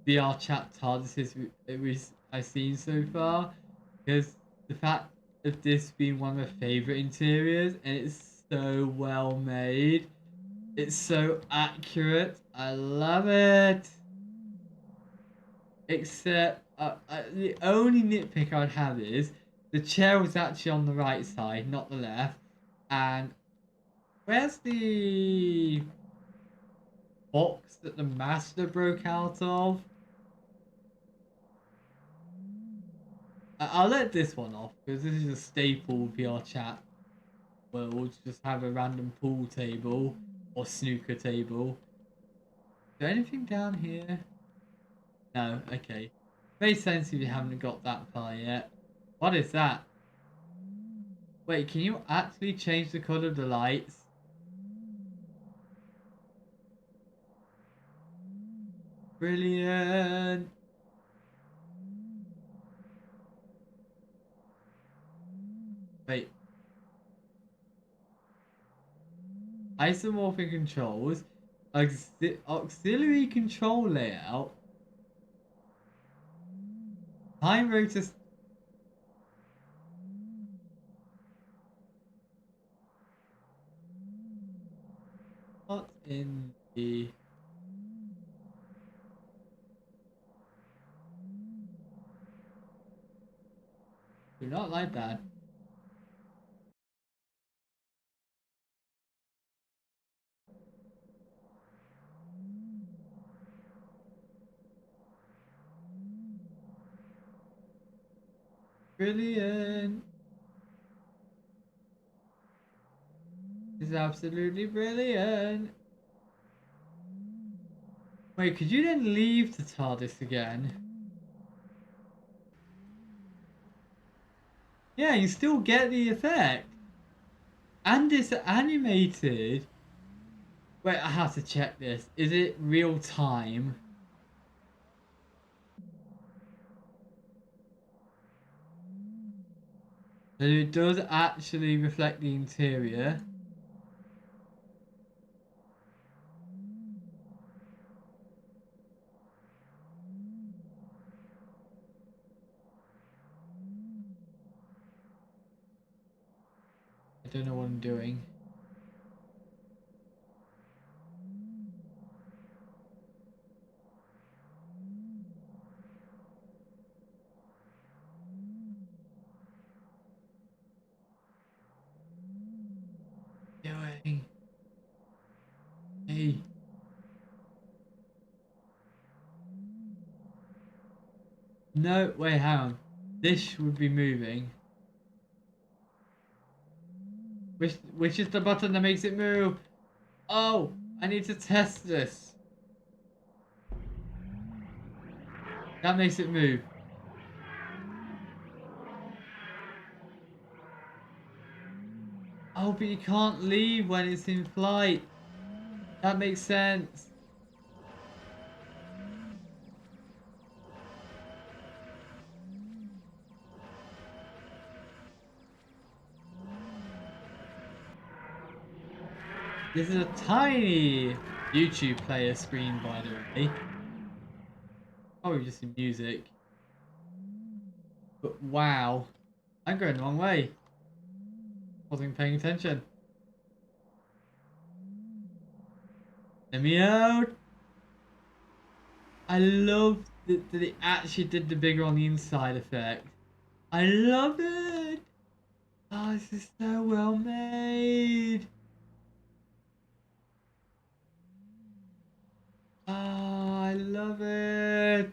VRChat TARDIS I've seen so far. Because the fact of this being one of my favourite interiors, and it's so well made. It's so accurate. I love it. Except the only nitpick I'd have is the chair was actually on the right side, not the left. And where's the box that the master broke out of? I'll let this one off because this is a staple VR chat where we'll just have a random pool table or snooker table. Is there anything down here? No, okay. Makes sense if you haven't got that far yet. What is that? Wait, can you actually change the colour of the lights? Brilliant! Wait. Isomorphic controls. Auxiliary control layout. Time rotor. What in the... Do not like that. Brilliant. This is absolutely brilliant. Wait, could you then leave the TARDIS again? Yeah, you still get the effect. And it's animated. Wait, I have to check this. Is it real time? So it does actually reflect the interior. I don't know what I'm doing. Doing. Hey. No, wait, hang on. This would be moving. Which is the button that makes it move? Oh, I need to test this. That makes it move. Oh, but you can't leave when it's in flight. That makes sense. This is a tiny YouTube player screen, by the way. Oh, just in music. But wow. I'm going the wrong way. Wasn't paying attention. Let me out. I love that it actually did the bigger on the inside effect. I love it. Oh, this is so well made. Oh, I love it.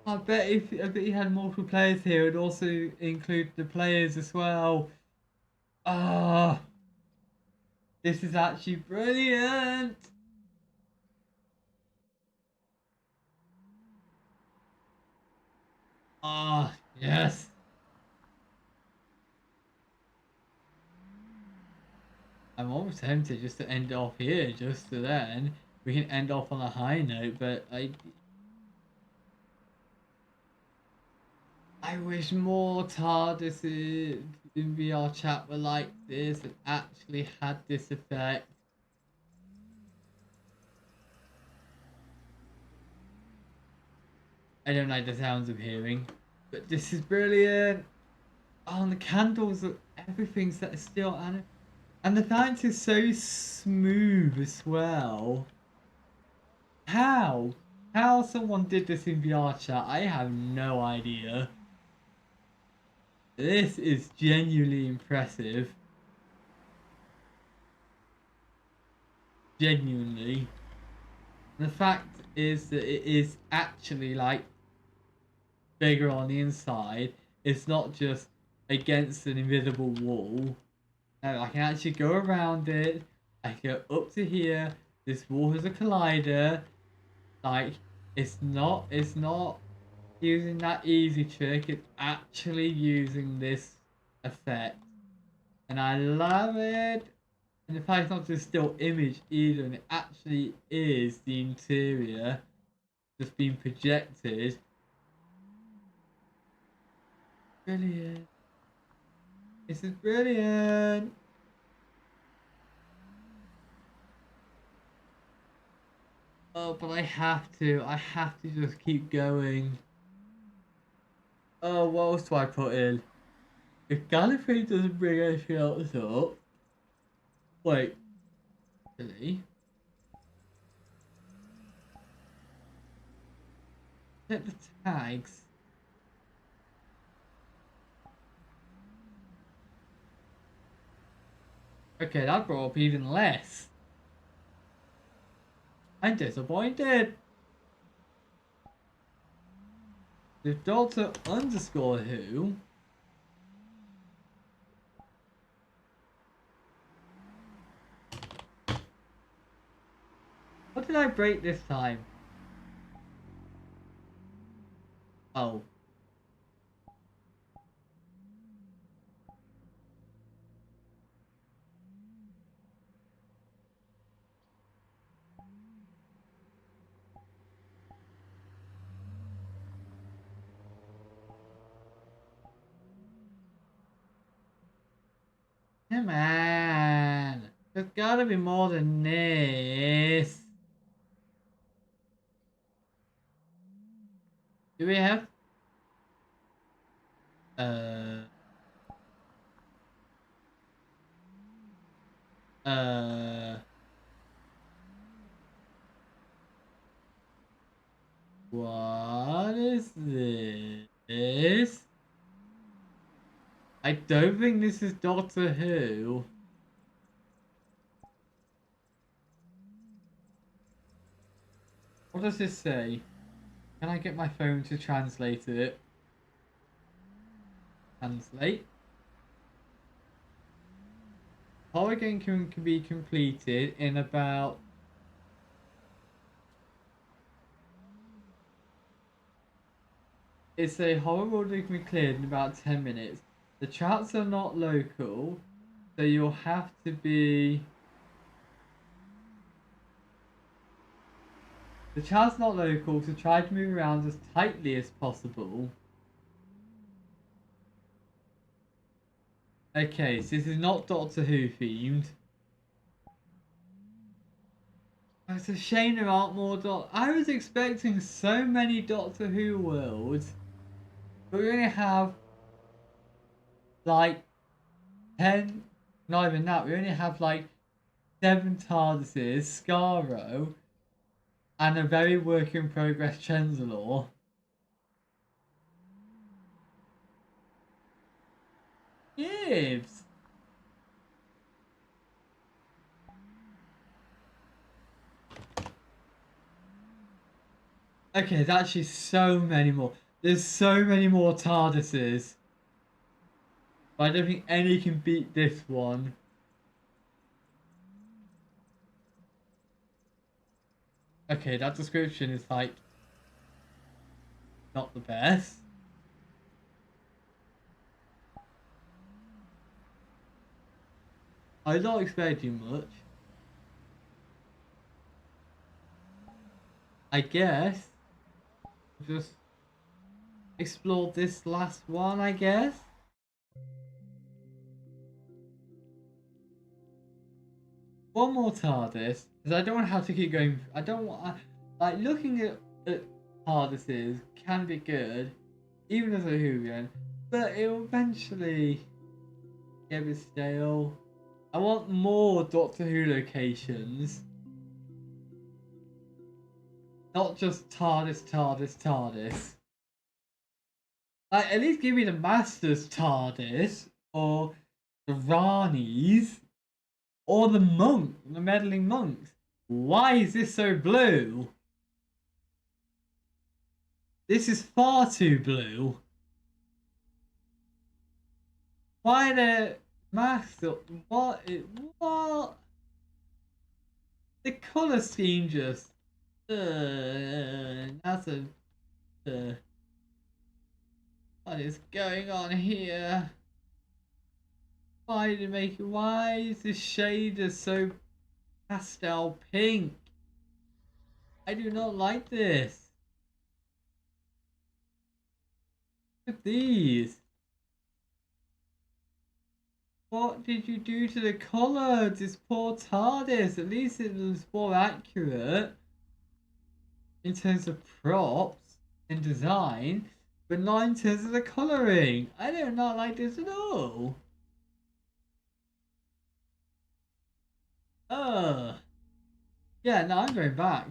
I bet you had multiple players here. It'd also include the players as well. Ah, this is actually brilliant. Ah, yes. I'm almost tempted just to end off here, just so then we can end off on a high note. But I wish more TARDISes in VR chat were like this and actually had this effect. I don't like the sounds of hearing, but this is brilliant. Oh, and the candles, everything's that is still, and the dance is so smooth as well. How? How someone did this in VR chat, I have no idea. This is genuinely impressive. Genuinely. The fact is that it is actually like bigger on the inside. It's not just against an invisible wall. No, I can actually go around it. I can go up to here. This wall has a collider. Like, it's not using that easy trick. It's actually using this effect. And I love it. And the fact it's not just still image either, and it actually is the interior just being projected. Brilliant. This is brilliant. Oh, but I have to just keep going. Oh, what else do I put in? If Gallifrey doesn't bring anything else up, wait, really? Check the tags. Okay, that brought up even less. I'm disappointed. The Doctor underscore who? What did I break this time? Oh. Come on. There's gotta be more than this. Do we have... Uh... Uh... What is this? I don't think this is Doctor Who. What does this say? Can I get my phone to translate it? Translate. Horror game can be completed in about... It's a horror world that can be cleared in about 10 minutes. The chats are not local, so you'll have to be... The chat's not local, so try to move around as tightly as possible. Okay, so this is not Doctor Who themed. It's a shame there aren't more I was expecting so many Doctor Who worlds, but we only have like 10, not even that, we only have like 7 TARDISes, Skaro, and a very work in progress Chancellor. Gibbs! Okay, there's actually so many more. There's so many more TARDISes. But I don't think any can beat this one. Okay, that description is like not the best. I'm not expecting much. I guess just explore this last one, I guess. One more TARDIS, because I don't want to have to keep going. I don't want, like, looking at TARDISes can be good, even as a Whovian, but it will eventually get a bit stale. I want more Doctor Who locations. Not just TARDIS, TARDIS, TARDIS. Like, at least give me the Master's TARDIS, or the Rani's, or the monk, the meddling monks. Why is this so blue? This is far too blue. Why the master? What? What? The color scheme just. That's a. What is going on here? Why did it make it? Why is the shader so pastel pink? I do not like this. Look at these. What did you do to the colour? This poor TARDIS. At least it was more accurate in terms of props and design, but not in terms of the colouring. I do not like this at all. Yeah, no, I'm going back.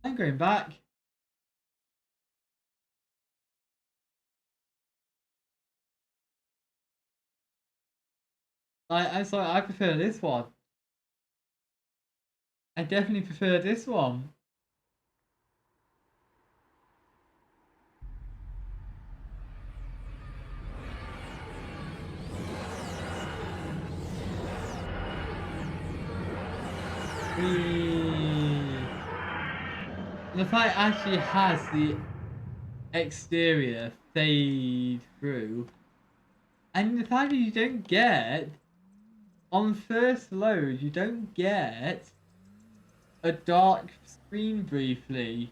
I'm going back. I'm sorry, I prefer this one. I definitely prefer this one. The fact it actually has the exterior fade through, and the fact that you don't get on first load, you don't get a dark screen briefly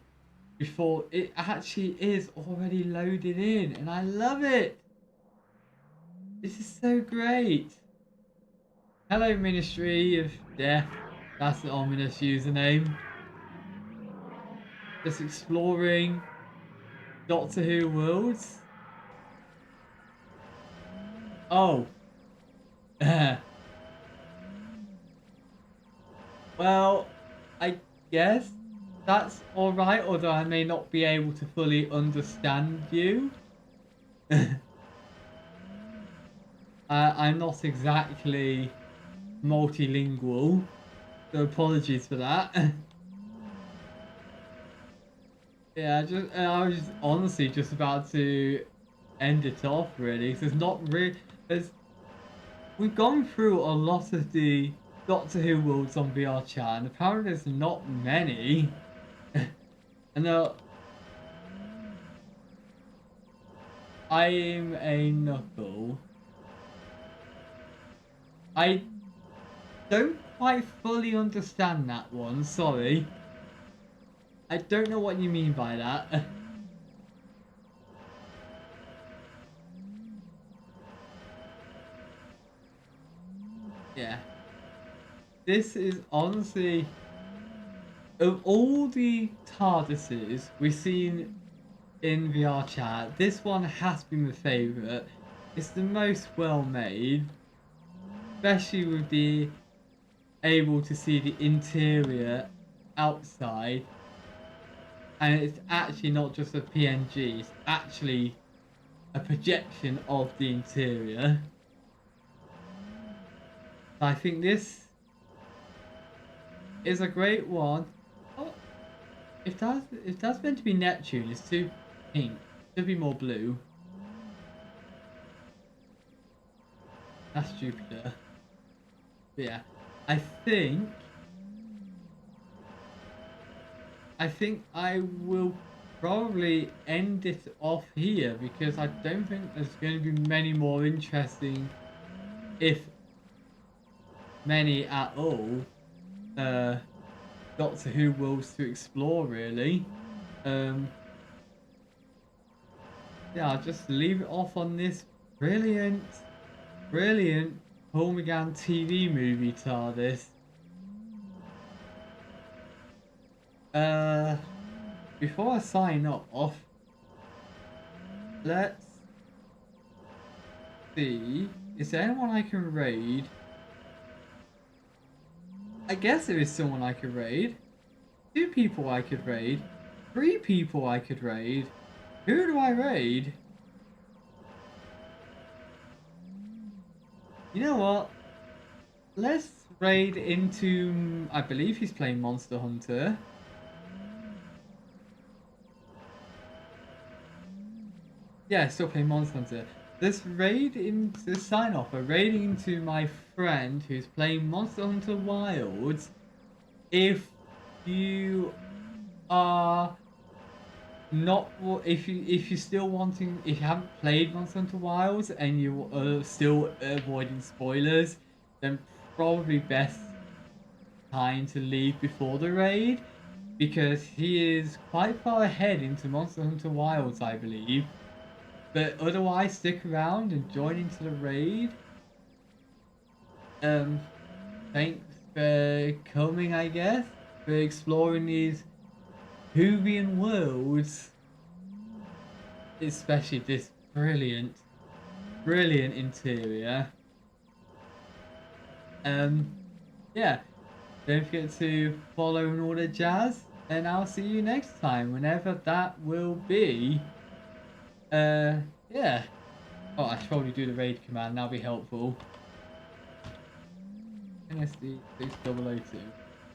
before it actually is already loaded in, and I love it. This is so great. Hello, Ministry of Death. That's the ominous username. Just exploring Doctor Who worlds. Oh. Well, I guess that's alright, although I may not be able to fully understand you. I'm not exactly multilingual, so apologies for that. Yeah, I was honestly just about to end it off really. So it's not really. We've gone through a lot of the Doctor Who worlds on VRChat, and apparently there's not many. And I'm a knuckle. I don't quite fully understand that one, sorry. I don't know what you mean by that. yeah. This is honestly, of all the TARDISes we've seen in VRChat, this one has been my favourite. It's the most well made, especially with the able to see the interior outside, and it's actually not just a PNG, it's actually a projection of the interior. I think this is a great one. Oh, if that's meant to be Neptune, it's too pink. It should be more blue. That's Jupiter. But yeah, I think I will probably end it off here because I don't think there's going to be many more interesting, if many at all, Doctor Who worlds to explore really. Um, yeah, I'll just leave it off on this brilliant, brilliant Paul McGann TV movie TARDIS. Uh, Before I sign off, let's see. Is there anyone I can raid? I guess there is someone I could raid. 2 people I could raid. 3 people I could raid. Who do I raid? You know what? Let's raid into... I believe he's playing Monster Hunter. Yeah, still playing Monster Hunter. Let's raid into... Sign off by raiding into my friend who's playing Monster Hunter Wilds. If you are not, if you're still wanting, if you haven't played Monster Hunter Wilds and you are still avoiding spoilers, then probably best time to leave before the raid, because he is quite far ahead into Monster Hunter Wilds, I believe. But otherwise, stick around and join into the raid. Thanks for coming, I guess, for exploring these Whovian worlds, especially this brilliant, brilliant interior. Yeah, don't forget to follow and all the jazz, and I'll see you next time, whenever that will be. Yeah. Oh, I should probably do the raid command, that'll be helpful. NSD 6002.